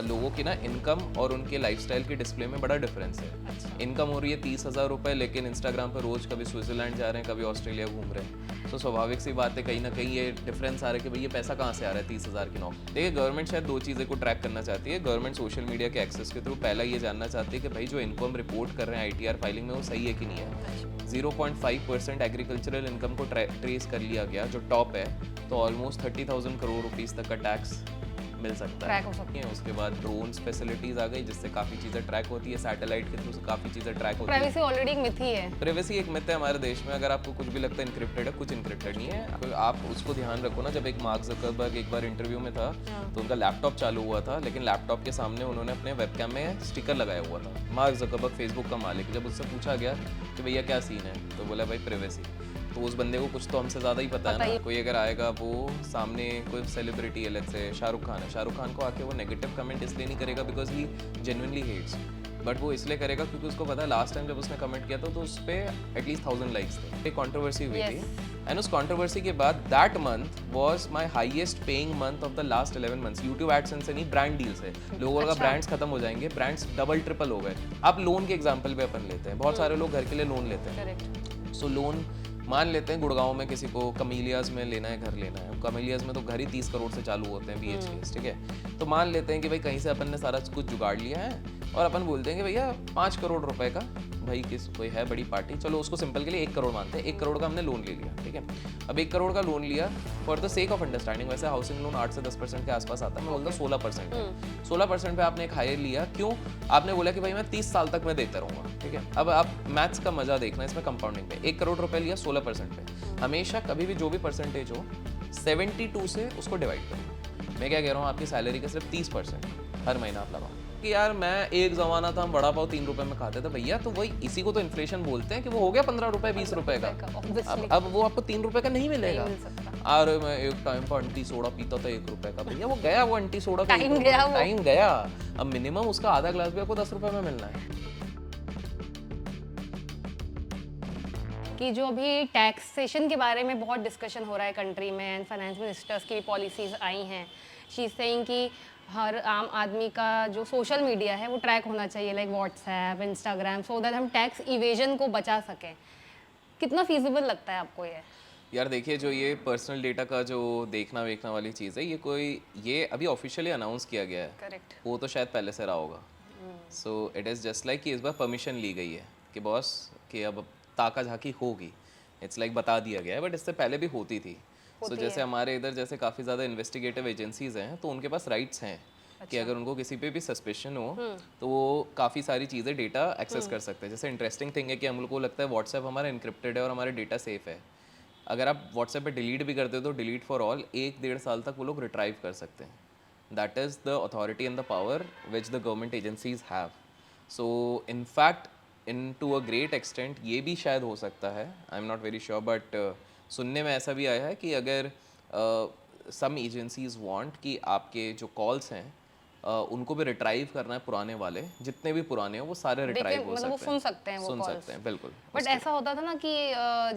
लोगों की ना इनकम और उनके लाइफस्टाइल के डिस्प्ले में बड़ा डिफरेंस है। अच्छा। इनकम हो रही है 30,000 रुपये, लेकिन इंस्टाग्राम पर रोज कभी स्विट्जरलैंड जा रहे हैं, कभी ऑस्ट्रेलिया घूम रहे हैं। तो स्वाभाविक सी बात है, कहीं ना कहीं ये डिफरेंस आ रहा है कि भाई ये पैसा कहाँ से आ रहा है 30,000 की नौकरी। देखिए, गवर्नमेंट शायद दो चीज़ें को ट्रैक करना चाहती है। गवर्नमेंट सोशल मीडिया के एक्सेस के थ्रू पहला ये जानना चाहती है कि भाई जो इनकम रिपोर्ट कर रहे हैं ITR फाइलिंग में वो सही है कि नहीं है। 0.5% एग्रीकल्चरल इनकम को ट्रेस कर लिया गया जो टॉप है, तो ऑलमोस्ट 30,000 करोड़ रुपीस तक का टैक्स मिल सकता ट्रैक हो सकता है। उसके बाद ड्रोन्स फैसिलिटीज आ गई जिससे काफ़ी चीज़ें ट्रैक होती है, सैटेलाइट के थ्रू से काफ़ी चीज़ें ट्रैक होती है। प्राइवेसी ऑलरेडी एक मिथ ही है। प्राइवेसी एक मिथ है हमारे देश में। अगर आपको कुछ भी लगता है इनक्रिप्टेड है, कुछ इनक्रिप्टेड नहीं है। तो आप उसको ध्यान रखो ना। जब एक मार्क ज़करबर्ग एक बार इंटरव्यू में था तो उनका लैपटॉप चालू हुआ था, लेकिन लैपटॉप के सामने उन्होंने अपने वेबकैम में स्टिकर लगाया हुआ था। मार्क ज़करबर्ग फेसबुक का मालिक, जब उससे पूछा गया कि भैया क्या सीन है, तो बोला भाई प्राइवेसी। तो उस बंदे को कुछ तो हमसे ज़्यादा ही पता है ना। कोई अगर आएगा, वो सामने कोई सेलिब्रिटी है, लेट्स से शाहरुख खान है, शाहरुख खान को आके वो नेगेटिव कमेंट इसलिए नहीं करेगा because he genuinely hates, but वो इसलिए करेगा क्योंकि उसको पता है लास्ट टाइम जब उसने कमेंट किया था तो उस पर एटलीस्ट 1000 लाइक्स थे। एक कंट्रोवर्सी हुई थी, एंड उस कंट्रोवर्सी के बाद that month was my highest paying month of the last 11 months. YouTube AdSense से नहीं, ब्रांड डील से। लोगों का ब्रांड्स खत्म हो जाएंगे, ब्रांड्स डबल ट्रिपल हो गए। आप लोन के एग्जाम्पल पे अपन लेते हैं, बहुत सारे लोग घर के लिए लोन लेते हैं। सो लोन मान लेते हैं गुड़गांव में किसी को कमीलियाज में लेना है, घर लेना है। कमीलियाज में तो घर ही 30 करोड़ से चालू होते हैं BHK, ठीक है। तो मान लेते हैं कि भाई कहीं से अपन ने सारा कुछ जुगाड़ लिया है और अपन बोलते हैं कि भैया 5 करोड़ रुपए का, भाई किस कोई है बड़ी पार्टी, चलो उसको सिंपल के लिए 1 करोड़ मानते हैं। 1 करोड़ का हमने लोन ले लिया, ठीक है। अब 1 करोड़ का लोन लिया for the sake of understanding. वैसे हाउसिंग लोन 8 से 10% के आसपास आता है, मैं बोलता हूँ 16% है। 16% पे आपने एक हायर लिया, क्यों? आपने बोला कि भाई मैं 30 साल तक मैं देता रहूंगा, ठीक है। अब आप मैथ्स का मजा देखना इसमें, कंपाउंडिंग पे 1 करोड़ रुपए लिया 16% पे। हमेशा कभी भी जो भी परसेंटेज हो 72 से उसको डिवाइड करो। मैं क्या कह रहा हूँ, आपकी सैलरी का सिर्फ 30% हर महीना आप लगाओ। कि यार मैं एक ज़माना था हम बड़ा पाव 3 रुपए में खाते थे, भैया तो वही इसी को तो इन्फ्लेशन बोलते हैं कि वो हो गया 15 रुपए 20 रुपए का। अब वो आपको 3 रुपए का नहीं मिलेगा। अरे मैं एक टाइम पर अंटी सोडा पीता था 1 रुपए का, भैया वो गया, वो अंटी सोडा का टाइम गया। अब मिनिमम उसका आधा ग्लास भी आपको 10 रुपए में मिलना है। कि जो अभी टैक्सेशन के बारे में बहुत डिस्कशन हो रहा है कंट्री में, एंड फाइनेंस मिनिस्टर्स की पॉलिसीज आई हैं। शी इज सेइंग कि हर आम आदमी का जो सोशल मीडिया है वो ट्रैक होना चाहिए, like WhatsApp, Instagram, so that हम टैक्स इवेजन को बचा सकें। कितना फीजिबल लगता है आपको ये? यार देखिए, जो ये पर्सनल डेटा का जो देखना वेखना वाली चीज़ है, ये अभी ऑफिशियली अनाउंस किया गया है। करेक्ट। वो तो शायद पहले से रहा होगा। So it is just like कि इस बार परमिशन ली गई है कि बॉस कि अब ताका झाकी होगी। इट्स लाइक बता दिया गया है, बट इससे पहले भी होती थी। सो जैसे हमारे इधर जैसे काफ़ी ज़्यादा इन्वेस्टिगेटिव एजेंसीज हैं, तो उनके पास राइट्स हैं कि अगर उनको किसी पे भी सस्पेशन हो तो वो काफ़ी सारी चीज़ें डेटा एक्सेस कर सकते हैं। जैसे इंटरेस्टिंग थिंग है कि हम लोग को लगता है व्हाट्सएप हमारा इनक्रिप्टेड है और हमारा डेटा सेफ है। अगर आप व्हाट्सएप पे डिलीट भी करते हो तो डिलीट फॉर ऑल 1-1.5 साल तक वो लोग रिट्राइव कर सकते हैं। That is the authority and the power which the government agencies have. So in fact in to a great extent ये भी शायद हो सकता है, I am not very sure, but सुनने में ऐसा भी आया है कि अगर सम एजेंसीज वांट कि आपके जो कॉल्स हैं उनको भी रिट्राइव करना है, पुराने वाले जितने भी पुराने हो वो सारे रिट्राइव हो सकते हैं, वो सुन सकते हैं, वो सुन कॉल्स सकते हैं, बिल्कुल। बट ऐसा होता था ना कि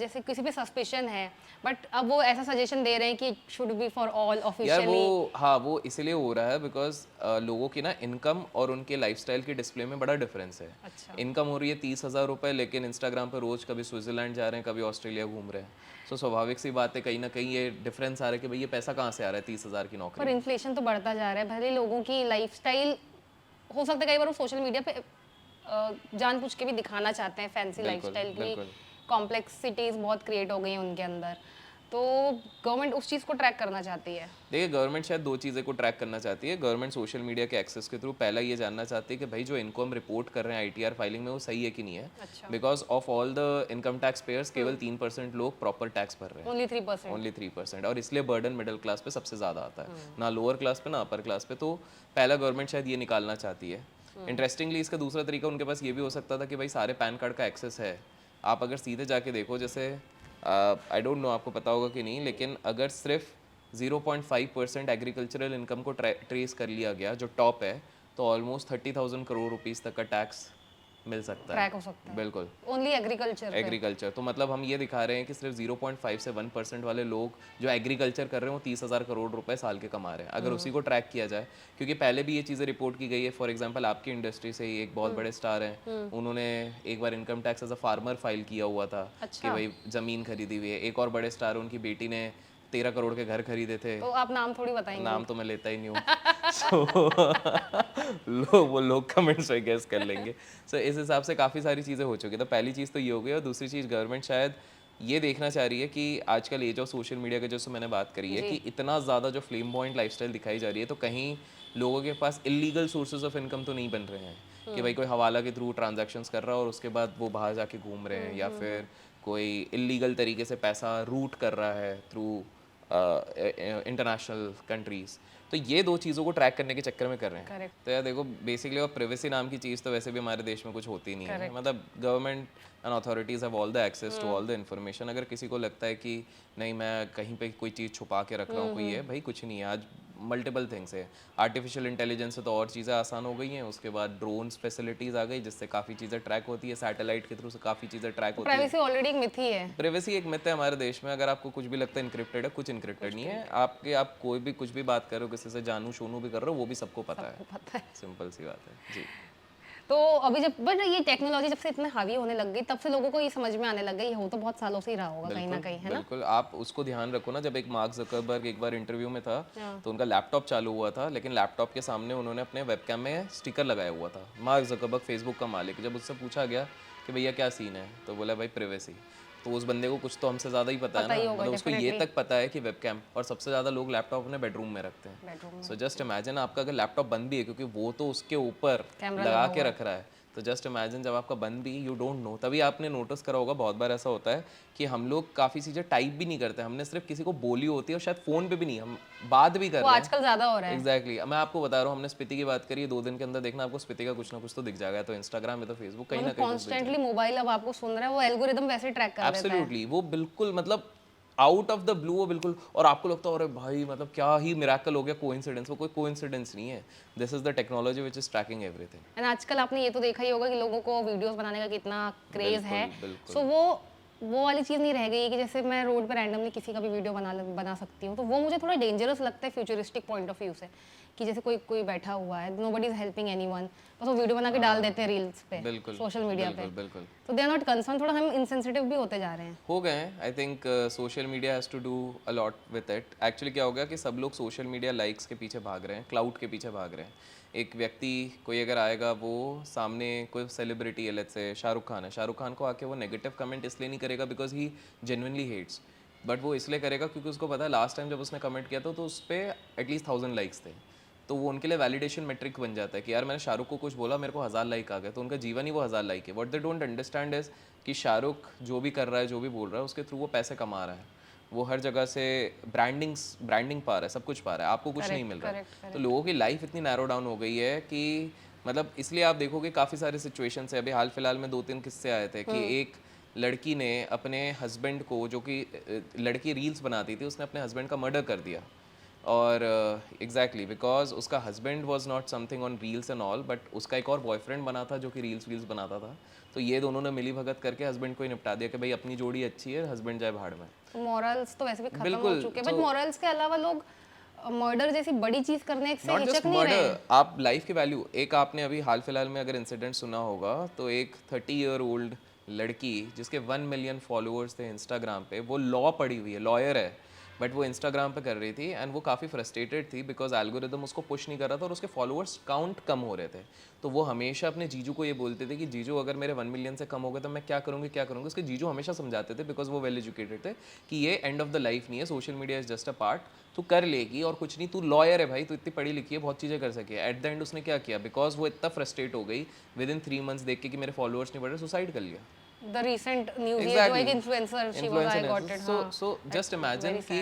जैसे किसी पे सस्पेशन है, बट अब वो ऐसा सजेशन दे रहे हैं कि should be for all officially. यार वो हाँ, वो इसलिए हो रहा है बिकॉज लोगों की ना इनकम और उनके लाइफस्टाइल के डिस्प्ले में बड़ा डिफरेंस है। अच्छा। इनकम हो रही है 30,000 रुपये, लेकिन इंस्टाग्राम पर रोज कभी स्विट्जरलैंड जा रहे हैं, कभी ऑस्ट्रेलिया घूम रहे हैं। सो स्वाभाविक सी बात है, कहीं ना कहीं ये डिफरेंस आ रहा है कि भाई ये पैसा कहाँ से आ रहा है 30,000 की पर नौकरी। इन्फ्लेशन तो बढ़ता जा रहा है, भले लोगों की लाइफस्टाइल हो सकता है कई बार वो सोशल मीडिया पे जानबूझ के भी दिखाना चाहते हैं फैंसी लाइफस्टाइल की, कॉम्प्लेक्सिटीज बहुत क्रिएट हो गई हैं उनके अंदर, तो गवर्नमेंट उस चीज़ को ट्रैक करना चाहती है। देखिए, गवर्नमेंट शायद दो चीज़ें को ट्रैक करना चाहती है। गवर्नमेंट सोशल मीडिया के एक्सेस के थ्रू पहला ये जानना चाहती है कि भाई जो इनकम रिपोर्ट कर रहे हैं ITR फाइलिंग में वो सही है कि नहीं है। अच्छा। Because of all the income tax payers केवल 3% लोग प्रॉपर टैक्स भर रहे हैं, ओनली 3%। ओनली 3%, और इसलिए बर्डन मिडिल क्लास पे सबसे ज़्यादा आता है, ना लोअर क्लास पे ना अपर क्लास पे। तो पहला गवर्नमेंट शायद ये निकालना चाहती है। इंटरेस्टिंगली इसका दूसरा तरीका उनके पास ये भी हो सकता था कि भाई सारे पैन कार्ड का एक्सेस है। आप अगर सीधे जाके देखो, जैसे आई डोंट नो आपको पता होगा कि नहीं, लेकिन अगर सिर्फ 0.5% एग्रीकल्चरल इनकम को ट्रेस कर लिया गया जो टॉप है, तो ऑलमोस्ट 30,000 करोड़ रुपीस तक का टैक्स मिल सकता है, ट्रैक हो सकता है बिल्कुल। ओनली एग्रीकल्चर एग्रीकल्चर तो मतलब हम ये दिखा रहे हैं कि सिर्फ 0.5 से 1% वाले लोग जो एग्रीकल्चर कर रहे हैं वो 30,000 करोड़ रुपए साल के कमा रहे हैं। अगर उसी को ट्रैक किया जाए, क्योंकि पहले भी ये चीज़ें रिपोर्ट की गई है। फॉर एग्जांपल आपकी इंडस्ट्री से ही एक बहुत बड़े स्टार हैं, उन्होंने एक बार income tax as a farmer file किया हुआ था कि भाई ज़मीन खरीदी हुई है। एक और बड़े स्टार, उनकी बेटी ने 13 करोड़ के घर खरीदे थे। तो आप नाम थोड़ी बताएंगे। नाम तो मैं लेता ही नहीं हूँ। वो लोग कमेंट्स में गेस कर लेंगे। सो इस हिसाब से काफ़ी सारी चीज़ें हो चुकी है। तो पहली चीज़ तो ये हो गई, और दूसरी चीज़ गवर्नमेंट शायद ये देखना चाह रही है कि आजकल ये जो सोशल मीडिया के जैसे मैंने बात करी है कि इतना ज़्यादा जो फ्लेम पॉइंट लाइफस्टाइल दिखाई जा रही है, तो कहीं लोगों के पास इलीगल सोर्सेज ऑफ इनकम तो नहीं बन रहे हैं कि भाई कोई हवाला के थ्रू ट्रांजैक्शंस कर रहा है और उसके बाद वो बाहर जाके घूम रहे हैं, या फिर कोई इलीगल तरीके से पैसा रूट कर रहा है थ्रू इंटरनेशनल कंट्रीज। तो ये दो चीज़ों को ट्रैक करने के चक्कर में कर रहे हैं। Correct. तो यार देखो, बेसिकली और प्राइवेसी नाम की चीज़ तो वैसे भी हमारे देश में कुछ होती नहीं है। मतलब government and authorities have all the access to all the information. अगर किसी को लगता है कि नहीं मैं कहीं पे कोई चीज़ छुपा के रख रहा हूँ, कोई है भाई, कुछ नहीं है। आज मल्टीपल थिंग्स है। आर्टिफिशियल इंटेलिजेंस से तो और चीज़ें आसान हो गई हैं। उसके बाद ड्रोन्स फैसिलिटीज़ आ गई जिससे काफ़ी चीज़ें ट्रैक होती है। सैटेलाइट के थ्रू से काफ़ी चीज़ें ट्रैक होती है। प्राइवेसी ऑलरेडी एक मिथ ही है। प्राइवेसी एक मिथ है हमारे देश में। अगर आपको कुछ भी लगता है इनक्रिप्टेड है, कुछ इनक्रिप्टेड नहीं है। आप कोई भी कुछ भी बात कर रहे हो, किसी से जानू शोनू भी कर रहे हो, वो भी सबको पता है। पता है। सिंपल सी बात है जी। तो अभी जब बट ये टेक्नोलॉजी जब से इतने हावी होने लग गई, तब से लोगों को ये समझ में आने लग गई, ये हो तो बहुत सालों से ही रहा होगा कहीं ना कहीं, है ना? बिल्कुल, आप उसको ध्यान रखो ना। जब एक मार्क जकरबर्ग एक बार इंटरव्यू में था, हाँ। तो उनका लैपटॉप चालू हुआ था, लेकिन लैपटॉप के सामने उन्होंने अपने वेबकैम में स्टिकर लगाया हुआ था। मार्क जकरबर्ग फेसबुक का मालिक, जब उससे पूछा गया कि भैया क्या सीन है, तो बोला भाई प्राइवेसी। तो उस बंदे को कुछ तो हमसे ज़्यादा ही पता है ना। मतलब उसको ये तक पता है कि वेबकैम, और सबसे ज़्यादा लोग लैपटॉप अपने बेडरूम में रखते हैं। बेडरूम सो जस्ट इमेजिन, आपका अगर लैपटॉप बंद भी है, क्योंकि वो तो उसके ऊपर लगा के रख रहा है, तो जस्ट इमेजिन जब आपका बंद भी, यू डोंट नो। तभी आपने नोटिस करा होगा, बहुत बार ऐसा होता है कि हम लोग काफ़ी चीज़ें टाइप भी नहीं करते, हमने सिर्फ किसी को बोली होती है, और शायद फ़ोन पे भी नहीं, हम बात भी कर वो रहे हैं। आजकल ज्यादा हो रहा है। एग्जैक्टली मैं आपको बता रहा हूँ, हमने स्पीति की बात करी है, 2 दिन के अंदर देखना आपको स्पीति का कुछ ना कुछ तो दिख जाएगा। तो इंस्टाग्राम में, तो फेसबुक, कहीं ना कहीं कॉन्स्टेंटली मोबाइल अब आपको सुन रहा है, वो एल्गोरिदम वैसे ट्रैक कर देता है। एब्सोल्युटली। वो बिल्कुल मतलब आउट ऑफ द ब्लू, वो बिल्कुल, और आपको लगता है अरे भाई मतलब क्या ही मिरेकल हो गया, कोइंसिडेंस। वो कोई कोइंसिडेंस नहीं है। This is the technology which is tracking everything. And आजकल आपने ये तो देखा ही होगा कि लोगों को वीडियोस बनाने का कितना क्रेज है। बिल्कुल। सो वो वाली चीज़ नहीं रह गई कि जैसे मैं रोड पे रैंडमली किसी का भी वीडियो बना सकती हूँ। तो वो मुझे थोड़ा डेंजरस लगता है फ्यूचरिस्टिक पॉइंट ऑफ व्यू से, कि जैसे कोई बैठा हुआ है, नोबडी इज हेल्पिंग एनीवन, बस वो वीडियो बना के डाल देते हैं रील्स पे, सोशल मीडिया पे। बिल्कुल। तो दे आर नॉट कंसर्न, थोड़ा हम इनसेंसिटिव भी होते जा रहे हैं। हो गए हैं। I think social media has to do a lot with it. Actually क्या हो गया कि सब लोग सोशल मीडिया लाइक्स के पीछे भाग रहे हैं, क्लाउड के पीछे भाग रहे हैं। एक व्यक्ति कोई अगर आएगा, वो सामने कोई सेलिब्रिटी है, लेट्स से शाहरुख खान है, शाहरुख खान को आके वो नेगेटिव कमेंट इसलिए नहीं करेगा because he genuinely hates, but वो इसलिए करेगा क्योंकि उसको पता है लास्ट टाइम जब उसने कमेंट किया था तो उस पर एटलीस्ट 1000 लाइक्स थे। तो वो उनके लिए वैलिडेशन मेट्रिक बन जाता है कि यार मैंने शाहरुख को कुछ बोला, मेरे को 1000 लाइक आ गए। तो उनका जीवन ही वो 1000 लाइक है। What they don't understand is कि शाहरुख जो भी कर रहा है, जो भी बोल रहा है, उसके थ्रू वो पैसे कमा रहा है। वो हर जगह से ब्रांडिंग पा रहा है, सब कुछ पा रहा है, आपको कुछ नहीं मिल रहा है। तो लोगों की लाइफ इतनी नैरो डाउन हो गई है कि मतलब इसलिए आप देखोगे काफ़ी सारे सिचुएशंस है। अभी हाल फिलहाल में 2-3 किस्से आए थे कि एक लड़की ने अपने हस्बैंड को, जो कि लड़की रील्स बनाती थी, उसने अपने हस्बैंड का मर्डर कर दिया। और एग्जैक्टली बिकॉज उसका husband was not something on reels and all, but उसका एक और बॉयफ्रेंड बना था जो कि रील्स बनाता था। तो ये दोनों ने मिली भगत करके हस्बैंड को ही निपटा दिया कि भाई अपनी जोड़ी अच्छी है, हस्बैंड जाए भाड़ में। तो मॉरल्स तो वैसे भी खत्म हो बिल्कुल, चुके हैं, बट मॉरल्स के अलावा लोग मर्डर जैसी बड़ी चीज करने से नॉट हिचक जस्ट नहीं रहे मर्डर, हैं। आप लाइफ की वैल्यू, एक आपने अभी हाल फिलहाल में अगर इंसिडेंट सुना होगा, तो एक 30 ईयर ओल्ड लड़की जिसके 1 मिलियन फॉलोअर्स थे इंस्टाग्राम पे, वो लॉ पढ़ी हुई है, लॉयर है, बट वो इंस्टाग्राम पे कर रही थी एंड वो काफ़ी फ्रस्ट्रेटेड थी बिकॉज एल्गोरिदम उसको पुश नहीं कर रहा था और उसके फॉलोअर्स काउंट कम हो रहे थे। तो वो हमेशा अपने जीजू को ये बोलते थे कि जीजू अगर मेरे 1 मिलियन से कम हो गए तो मैं क्या करूँगी। उसके जीजू हमेशा समझाते थे बिकॉज वो वेल एजुकेटेड थे कि ये एंड ऑफ द लाइफ नहीं है, social media is just a part, तू कर लेगी और कुछ नहीं, तू लॉयर है भाई, तू इतनी पढ़ी लिखी है, बहुत चीज़ें कर सके। एट द एंड उसने क्या किया, बिकॉज वो इतना फ्रस्ट्रेट हो गई, विद इन 3 मंथ्स देख के कि मेरे फॉलोअर्स नहीं बढ़ रहे, सुसाइड कर लिया। द रीसेंट न्यूज़, ये जो एक influencer she was, I got it. So just imagine कि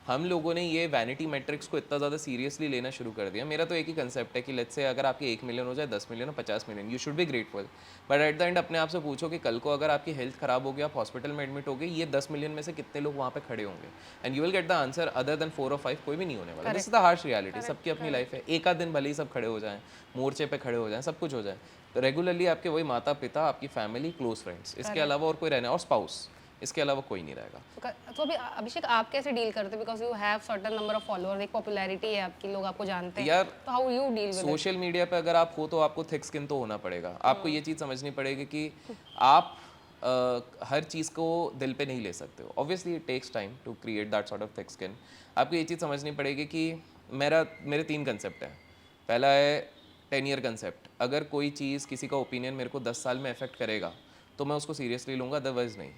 हम लोगों ने ये वैनिटी मैट्रिक्स को इतना ज़्यादा सीरियसली लेना शुरू कर दिया। मेरा तो एक ही कंसेप्ट है कि लेट्स से अगर आपके 1 मिलियन हो जाए, 10 मिलियन हो, 50 million, you should be grateful. But at the end अपने आप से पूछो कि कल को अगर आपकी हेल्थ खराब हो गया, आप हॉस्पिटल में एडमिट हो गए, ये 10 मिलियन में से कितने लोग वहाँ पे खड़े होंगे? And you will get the answer other than 4 और 5, कोई भी नहीं होने वाला। This is the harsh reality. सबकी अपनी लाइफ है। एक आध दिन भले ही सब खड़े हो जाएं, मोर्चे पे खड़े हो जाएं, सब कुछ हो जाए, तो रेगुलरली आपके वही माता पिता, आपकी फैमिली, क्लोज फ्रेंड्स, इसके अलावा और कोई रहना, और स्पाउस, इसके अलावा कोई नहीं रहेगा। तो अभी अभिषेक आप कैसे डील करते, because you have certain number of followers, एक पॉपुलैरिटी है आपकी, लोग आपको जानते हैं यार, तो how you deal with social media पे अगर आप हो तो आपको थिक स्किन तो होना पड़ेगा। आपको ये चीज़ समझनी पड़ेगी कि आप हर चीज़ को दिल पे नहीं ले सकते हो। Obviously it takes time to create that sort of thick skin. आपको ये चीज़ समझनी पड़ेगी कि मेरे 3 कंसेप्ट हैं। पहला है 10 ईयर कंसेप्ट। अगर कोई चीज़, किसी का ओपिनियन मेरे को 10 साल में अफेक्ट करेगा तो मैं उसको सीरियसली लूँगा, अदरवाइज नहीं।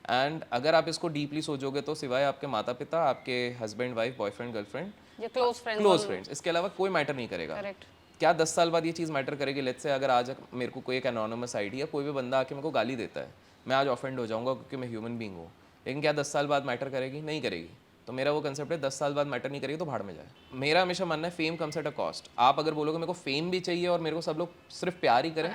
एंड अगर आप इसको डीपली सोचोगे तो सिवाय आपके माता पिता, आपके हस्बैंड वाइफ, बॉयफ्रेंड गर्लफ्रेंड, ये क्लोज फ्रेंड्स, इसके अलावा कोई मैटर नहीं करेगा। करेक्ट। क्या 10 साल बाद ये चीज़ मैटर करेगी? लेट्स से अगर आज मेरे को कोई एक एनोनिमस आईडी या कोई भी बंदा आके मेरे को गाली देता है, मैं आज ऑफेंड हो जाऊंगा क्योंकि मैं ह्यूमन बीइंग हूँ। लेकिन क्या 10 साल बाद मैटर करेगी? नहीं करेगी। तो मेरा वो कंसेप्ट है, 10 साल बाद मैटर नहीं करेगी तो भाड़ में जाए। मेरा हमेशा मानना है fame comes at a cost. आप अगर बोलोगे मेरे को फेम भी चाहिए और मेरे को सब लोग सिर्फ प्यार ही करें,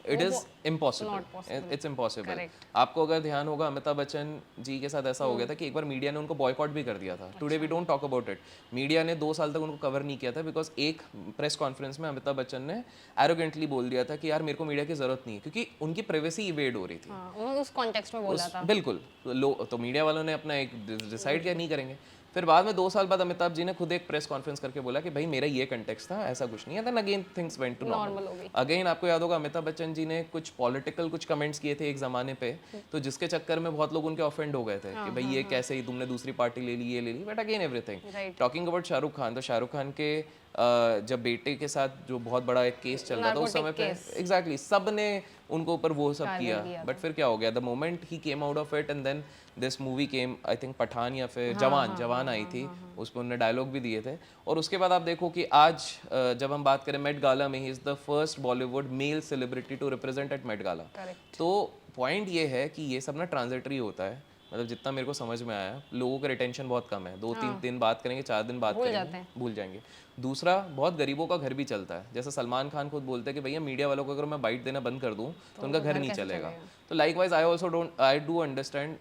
it is impossible. It's impossible. आपको अगर ध्यान होगा, अमिताभ बच्चन जी के साथ ऐसा हो गया था कि एक बार मीडिया ने उनको बॉयकॉट भी कर दिया था। Today we don't talk about it. Media ने 2 साल तक उनको कवर नहीं किया था बिकॉज एक प्रेस कॉन्फ्रेंस में अमिताभ बच्चन ने एरोगेंटली बोल दिया था कि यार मेरे को मीडिया की जरूरत नहीं है, क्योंकि उनकी प्राइवेसी इवेड हो रही थी। उन्होंने उस कॉन्टेक्स्ट में बोला था। बिल्कुल। तो मीडिया वालों ने अपना एक डिसाइड किया, नहीं करेंगे। फिर बाद में 2 साल बाद अमिताभ जी ने खुद एक प्रेस कॉन्फ्रेंस करके बोला कि भाई मेरा ये कंटेक्स्ट था, ऐसा कुछ नहीं है। Then again things went to normal. Again आपको याद होगा अमिताभ बच्चन जी ने कुछ पॉलिटिकल कुछ कमेंट्स किए थे एक ज़माने पे, तो जिसके चक्कर में बहुत लोग उनके ऑफेंड हो गए थे कि भाई ये कैसे ही तुमने दूसरी पार्टी ले ली, ये ले ली। But again everything talking about Shahrukh Khan, तो शाहरुख खान के जब बेटे के साथ जो बहुत बड़ा एक केस चल रहा था उस समय पे एग्जैक्टली सब ने उनको ऊपर वो सब किया। बट फिर क्या हो गया, the moment he came out of it and then this movie came, I think Pathaan या फिर जवान आई थी, उसमें उन्होंने डायलॉग भी दिए थे। और उसके बाद आप देखो कि आज जब हम बात करें मेट गाला में, he is the first Bollywood male celebrity to represent at Met Gala. तो पॉइंट ये है कि ये सब ना ट्रांजिटरी होता है। मतलब जितना मेरे को समझ में आया, लोगों का रिटेंशन बहुत कम है। 2-3 दिन बात करेंगे, 4 दिन बात करेंगे, भूल जाएंगे। दूसरा, बहुत गरीबों का घर भी चलता है। जैसे सलमान खान खुद बोलते हैं कि भैया मीडिया वालों को अगर मैं बाइट देना बंद कर दूं तो उनका घर नहीं चलेगा। तो लाइकवाइज आई डू अंडरस्टैंड।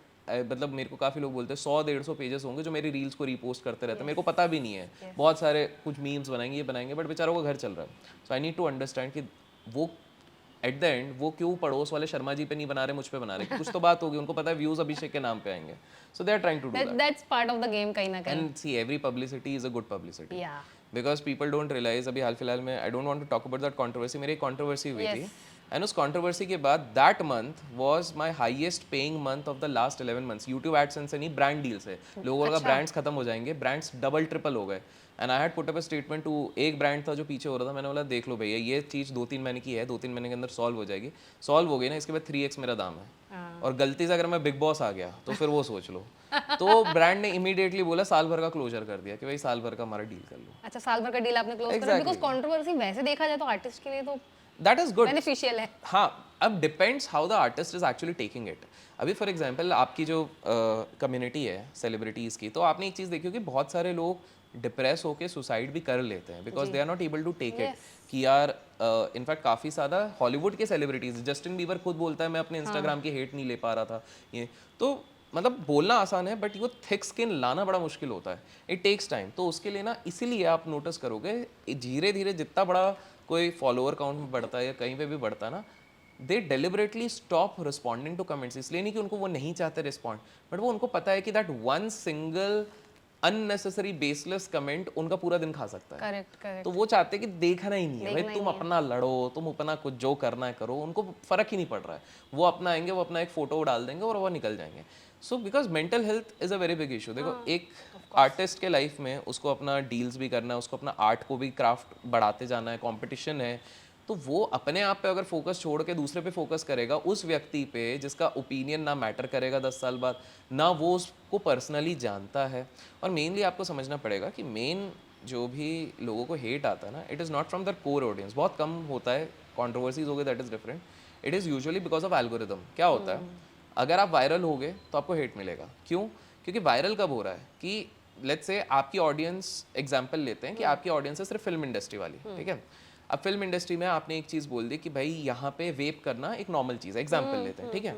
मतलब मेरे को काफ़ी लोग बोलते हैं 100-150 पेजेस होंगे जो मेरी रील्स को रीपोस्ट करते रहते हैं, मेरे को पता भी नहीं है। बहुत सारे कुछ मीम्स बनाएंगे, ये बनाएंगे, बट बेचारों का घर चल रहा है। सो आई नीड टू अंडरस्टैंड कि वो एट द एंड वो क्यों पड़ोस वाले शर्मा जी पे नहीं बना रहे, मुझ पे बना रहे। कुछ तो बात होगी, उनको पता है व्यूज अभिषेक के नाम पे आएंगे। So they are trying to do that. That's part of the game कहीं ना कहीं। And see every publicity is a good publicity, या बिकॉज पीपल डोंट रियलाइज। अभी हाल फिलहाल में, I don't want to talk about that controversy, मेरी एक कंट्रोवर्सी हुई थी एंड उस कंट्रोवर्सी के बाद that month was my highest paying month of the last 11 months. YouTube AdSense से नहीं, ब्रांड डील से। लोगों का ब्रांड्स खत्म हो जाएंगे, ब्रांड्स डबल ट्रिपल हो गए। And I had put up a statement too, एक ब्रांड था जो पीछे हो रहा था, मैंने बोला देख लो भैया ये चीज़ 2-3 महीने की है, 2-3 महीने के अंदर सॉल्व हो जाएगी। सॉल्व हो गई ना, इसके बाद 3x मेरा दाम है। और गलती से अगर मैं बिग बॉस आ गया तो फिर वो सोच लो। तो ब्रांड ने इमीडिएटली बोला, साल भर का क्लोजर कर दिया कि भाई साल भर का हमारा डील कर लो। अच्छा, साल भर का डील आपने क्लोज करा, बिकॉज़ कंट्रोवर्सी वैसे देखा जाए तो आर्टिस्ट के लिए तो दैट इज गुड, बेनिफिशियल है। हाँ, अब depends how the artist is actually taking it. अभी फॉर एग्जांपल आपकी जो कम्युनिटी है सेलिब्रिटीज़ की, तो आपने एक चीज़ देखी होगी, बहुत सारे लोग डिप्रेस होकर सुसाइड भी कर लेते हैं because they are not able to take it. कि यार इनफैक्ट काफ़ी ज़्यादा हॉलीवुड के सेलिब्रिटीज़, जस्टिन बीबर खुद बोलता है मैं अपने इंस्टाग्राम की हेट नहीं ले पा रहा था। ये तो मतलब बोलना आसान है बट वो थिक स्किन लाना बड़ा मुश्किल होता है, इट टेक्स टाइम। तो उसके लिए ना, इसीलिए आप नोटिस करोगे धीरे धीरे जितना बड़ा कोई फॉलोअर काउंट में बढ़ता है या कहीं पे भी बढ़ता है ना, they deliberately stop responding to comments. इसलिए नहीं कि उनको वो नहीं चाहते रिस्पॉन्ड, बट वो उनको पता है कि that one single unnecessary baseless comment उनका पूरा दिन खा सकता है। Correct correct. तो वो चाहते हैं कि देखना ही नहीं है भाई, तुम अपना लड़ो, तुम अपना कुछ जो करना है करो, उनको फर्क ही नहीं पड़ रहा है। वो अपना आएंगे, वो अपना एक फोटो डाल देंगे और वो निकल जाएंगे। So because mental health is a very big issue. देखो एक आर्टिस्ट के लाइफ में उसको अपना डील्स भी करना है, उसको अपना आर्ट को भी क्राफ्ट बढ़ाते जाना है, कंपटीशन है, तो वो अपने आप पे अगर फोकस छोड़ के दूसरे पे फोकस करेगा, उस व्यक्ति पे जिसका ओपिनियन ना मैटर करेगा 10 साल बाद, ना वो उसको पर्सनली जानता है। और मेनली आपको समझना पड़ेगा कि मेन जो भी लोगों को हेट आता है ना, it is not from their core audience. बहुत कम होता है, कॉन्ट्रोवर्सीज हो गए that is different, it is usually because of algorithm. क्या होता है, अगर आप वायरल हो गए तो आपको हेट मिलेगा। क्यों? क्योंकि वायरल कब हो रहा है कि लेट्स से आपकी ऑडियंस, एग्जांपल लेते हैं कि आपकी ऑडियंस है सिर्फ फिल्म इंडस्ट्री वाली, ठीक है। अब फिल्म इंडस्ट्री में आपने एक चीज़ बोल दी कि भाई यहाँ पे वेप करना एक नॉर्मल चीज़ है, एग्जांपल लेते हैं, ठीक है।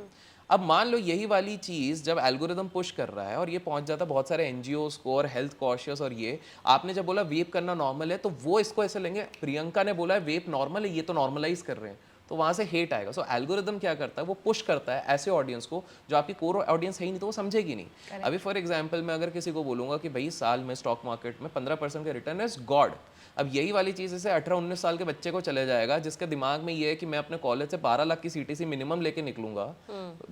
अब मान लो यही वाली चीज़ जब एल्गोरिदम पुश कर रहा है और ये पहुंच जाता है बहुत सारे एनजीओस को और हेल्थ कॉशियस, और ये आपने जब बोला वेप करना नॉर्मल है तो वो इसको ऐसे लेंगे, प्रियंका ने बोला है वेप नॉर्मल है, ये तो नॉर्मलाइज कर रहे हैं, तो वहाँ से हेट आएगा। सो एल्गोरिदम क्या करता है, वो पुश करता है ऐसे ऑडियंस को जो आपकी कोर ऑडियंस है ही नहीं, तो वो समझेगी नहीं। अभी फॉर एग्जांपल मैं अगर किसी को बोलूँगा कि भाई साल में स्टॉक मार्केट में 15% का रिटर्न इज गॉड, अब यही वाली चीज़ इसे 18-19 साल के बच्चे को चले जाएगा जिसके दिमाग में ये है कि मैं अपने कॉलेज से 12 लाख की सीटीसी मिनिमम लेके निकलूंगा,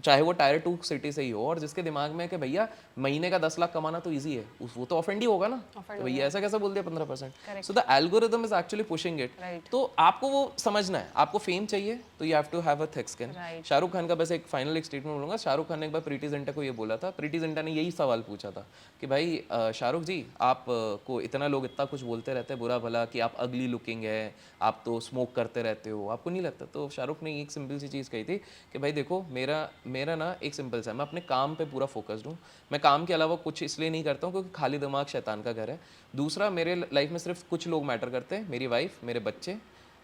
चाहे वो टायर 2 सिटी से ही हो, और जिसके दिमाग में है कि भैया महीने का 10 लाख कमाना तो ईजी है, वो तो ऑफेंड ही होगा ना, तो भैया ऐसा कैसे बोल दिया 15%। So the algorithm is actually pushing it. तो आपको वो समझना है, आपको फेम चाहिए तो you have to have a thick skin. Shahrukh Khan का बस एक फाइनल एक स्टेटमेंट बोलूंगा। शाहरुख खान ने एक बार प्रीति जिंटा को ये बोला था, प्रीति जिंटा ने यही सवाल पूछा था कि भाई शाहरुख जी आप को इतना लोग इतना कुछ बोलते रहते हैं बुरा भला कि आप अगली लुकिंग है, आप तो स्मोक करते रहते हो, आपको नहीं लगता? तो शाहरुख ने एक सिंपल सी चीज़ कही थी कि भाई देखो मेरा ना एक सिंपल सा, मैं अपने काम पे पूरा फोकस्ड हूँ, मैं काम के अलावा कुछ इसलिए नहीं करता हूँ क्योंकि खाली दिमाग शैतान का घर है। दूसरा, मेरे लाइफ में सिर्फ कुछ लोग मैटर करते हैं, मेरी वाइफ, मेरे बच्चे,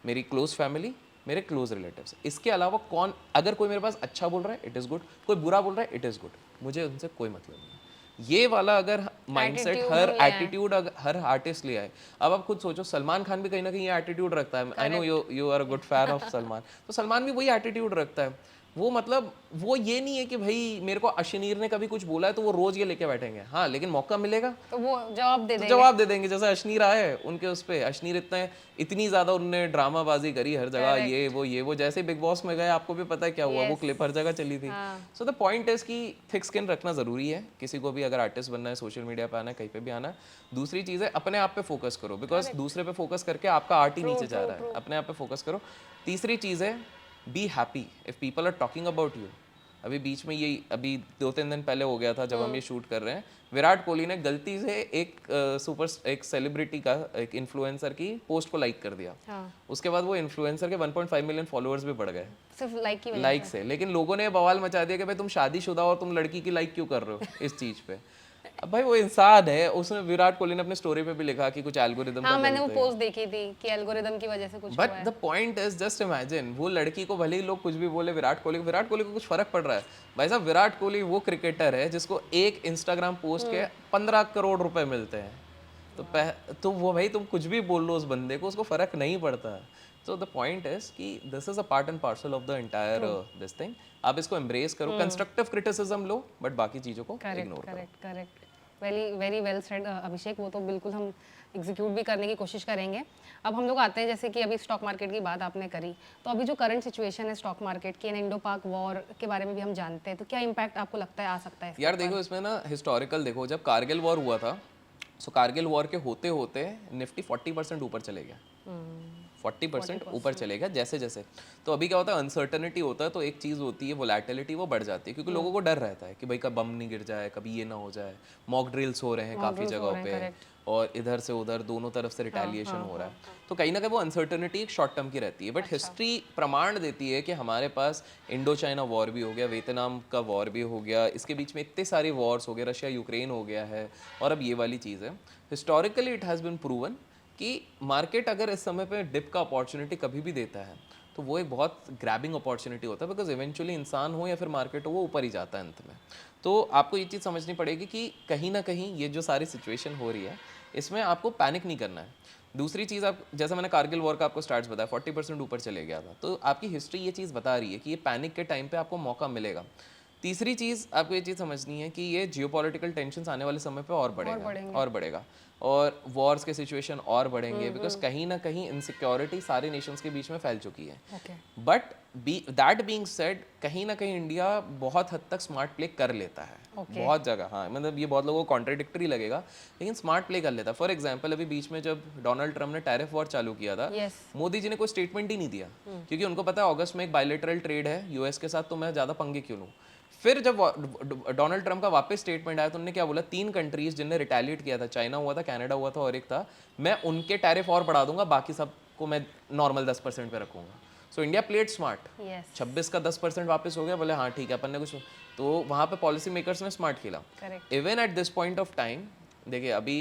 मेरी क्लोज फैमिली, मेरे क्लोज रिलेटिव्स। इसके अलावा कौन, अगर कोई मेरे पास अच्छा बोल रहा है इट इज़ गुड, कोई बुरा बोल रहा है इट इज़ गुड, मुझे उनसे कोई मतलब नहीं। ये वाला अगर माइंडसेट हर एटीट्यूड हर आर्टिस्ट ले आए। अब आप खुद सोचो, सलमान खान भी कहीं ना कहीं ये एटीट्यूड रखता है। I know you are a good fan of Salman, तो सलमान भी वही एटीट्यूड रखता है। वो मतलब वो ये नहीं है कि भाई मेरे को अशनीर ने कभी कुछ बोला है तो वो रोज ये लेके बैठेंगे, हाँ लेकिन मौका मिलेगा तो वो जवाब दे तो देंगे। जवाब दे देंगे। जैसे अशनीर आए उनके उस पे, अशनीर इतनी ज्यादा उन्होंने ड्रामाबाजी करी हर जगह, ये वो जैसे बिग बॉस में गए आपको भी पता है क्या हुआ, वो क्लिप हर जगह चली थी। सो द पॉइंट इज कि थिक स्किन रखना जरूरी है किसी को भी, अगर आर्टिस्ट बनना है, सोशल मीडिया पे आना है, कहीं पे भी आना है। दूसरी चीज है अपने आप पे फोकस करो, बिकॉज दूसरे पे फोकस करके आपका आर्ट ही नीचे जा रहा है, अपने आप पे फोकस करो। तीसरी चीज है be happy if people are talking about you. अभी बीच में ये अभी 2-3 दिन पहले हो गया था जब हम ये शूट कर रहे हैं, विराट कोहली ने गलती से एक सेलिब्रिटी का, एक इन्फ्लुएंसर की पोस्ट को लाइक कर दिया। उसके बाद वो इन्फ्लुएंसर के 1.5 मिलियन फॉलोअर्स भी बढ़ गए सिर्फ लाइक की वजह लाइक से। लेकिन लोगों ने बवाल मचा दिया कि भाई तुम शादीशुदा और तुम लड़की की लाइक क्यों कर रहे हो इस चीज पे। अब भाई वो इंसान है, उसने, विराट कोहली ने अपने स्टोरी पे भी लिखा कि कुछ एल्गोरिदम हाँ, मैंने वो पोस्ट देखी थी कि एल्गोरिदम की वजह से कुछ हुआ है। But the point is just imagine, वो लड़की को भले ही लोग कुछ भी बोले, विराट कोहली को कुछ फर्क पड़ रहा है? भाई साहब विराट कोहली वो क्रिकेटर है जिसको एक इंस्टाग्राम पोस्ट के 15 करोड़ रुपए मिलते हैं। तो वो भाई तुम कुछ भी बोल लो उस बंदे को, उसको फर्क नहीं पड़ता। सो द पॉइंट इज कि this is a part and parcel of the entire this thing. आप इसको एम्ब्रेस करो, कंस्ट्रक्टिव क्रिटिसिज्म लो, बट बाकी चीजों को इग्नोर करो। करेक्ट, वेरी वेल सेड अभिषेक। वो तो बिल्कुल हम एग्जीक्यूट भी करने की कोशिश करेंगे। अब हम लोग आते हैं, जैसे कि अभी स्टॉक मार्केट की बात आपने करी, तो अभी जो करंट सिचुएशन है स्टॉक मार्केट की, इंडो पाक वॉर के बारे में भी हम जानते हैं, तो क्या इम्पैक्ट आपको लगता है आ सकता है? यार देखो, इसमें ना हिस्टोरिकल देखो, जब कारगिल वॉर हुआ था, सो कारगिल वॉर के होते होते निफ्टी 40% ऊपर चले गया, 40% ऊपर चलेगा जैसे जैसे। तो अभी क्या होता है, अनसर्टनिटी होता है, तो एक चीज़ होती है वोलेटिलिटी, वो बढ़ जाती है, क्योंकि लोगों को डर रहता है कि भाई कब बम नहीं गिर जाए, कभी ये ना हो जाए। मॉक ड्रिल्स हो रहे हैं काफ़ी जगहों पे, और इधर से उधर दोनों तरफ से रिटेलिएशन हो रहा है। तो कहीं ना कहीं वो अनसर्टनिटी एक शॉर्ट टर्म की रहती है, बट हिस्ट्री प्रमाण देती है कि हमारे पास इंडो चाइना वॉर भी हो गया, वियतनाम का वॉर भी हो गया, इसके बीच में इतने सारे वॉर्स हो गए, रशिया यूक्रेन हो गया है, और अब ये वाली चीज़ है। Historically it has been proven कि मार्केट अगर इस समय पे डिप का अपॉर्चुनिटी कभी भी देता है तो वो एक बहुत ग्रैबिंग अपॉर्चुनिटी होता है, बिकॉज इवेंचुअली इंसान हो या फिर मार्केट हो, वो ऊपर ही जाता है अंत में। तो आपको ये चीज़ समझनी पड़ेगी कि कहीं ना कहीं ये जो सारी सिचुएशन हो रही है इसमें आपको पैनिक नहीं करना है। दूसरी चीज़, आप जैसे मैंने कारगिल वॉर का आपको स्टार्ट्स बताया, 40% ऊपर चले गया था, तो आपकी हिस्ट्री ये चीज़ बता रही है कि ये पैनिक के टाइम पे आपको मौका मिलेगा। तीसरी चीज़ आपको ये चीज़ समझनी है कि ये जियोपॉलिटिकल टेंशन्स आने वाले समय पे और बढ़ेगा और वॉर्स के सिचुएशन और बढ़ेंगे, बिकॉज कहीं ना कहीं इनसिक्योरिटी सारे नेशंस के बीच में फैल चुकी है। बट दैट बीइंग सेड, कहीं ना कहीं इंडिया बहुत हद तक स्मार्ट प्ले कर लेता है, बहुत जगह। हाँ, मतलब ये बहुत लोगों को कॉन्ट्राडिक्टरी लगेगा, लेकिन स्मार्ट प्ले कर लेता है। फॉर एग्जाम्पल, अभी बीच में जब डोनाल्ड ट्रम्प ने टैरिफ वॉर चालू किया था, मोदी जी ने कोई स्टेटमेंट ही नहीं दिया, क्योंकि उनको पता है अगस्त में एक बायलैटरल ट्रेड है यूएस के साथ, तो मैं ज़्यादा पंगे क्यों लूँ। फिर जब डोनाल्ड ट्रम्प का वापस स्टेटमेंट आया तो उन्होंने क्या बोला, 3 कंट्रीज जिनने रिटेलिएट किया था, चाइना हुआ था, कनाडा हुआ था और एक था, मैं उनके टैरिफ और बढ़ा दूंगा, बाकी सबको मैं नॉर्मल 10% पे रखूंगा। सो इंडिया प्लेड स्मार्ट, 26 का 10% वापस हो गया, बोले हाँ ठीक है अपन ने कुछ, तो वहाँ पे पॉलिसी मेकर्स ने स्मार्ट खेला। Even at this point of time देखिए अभी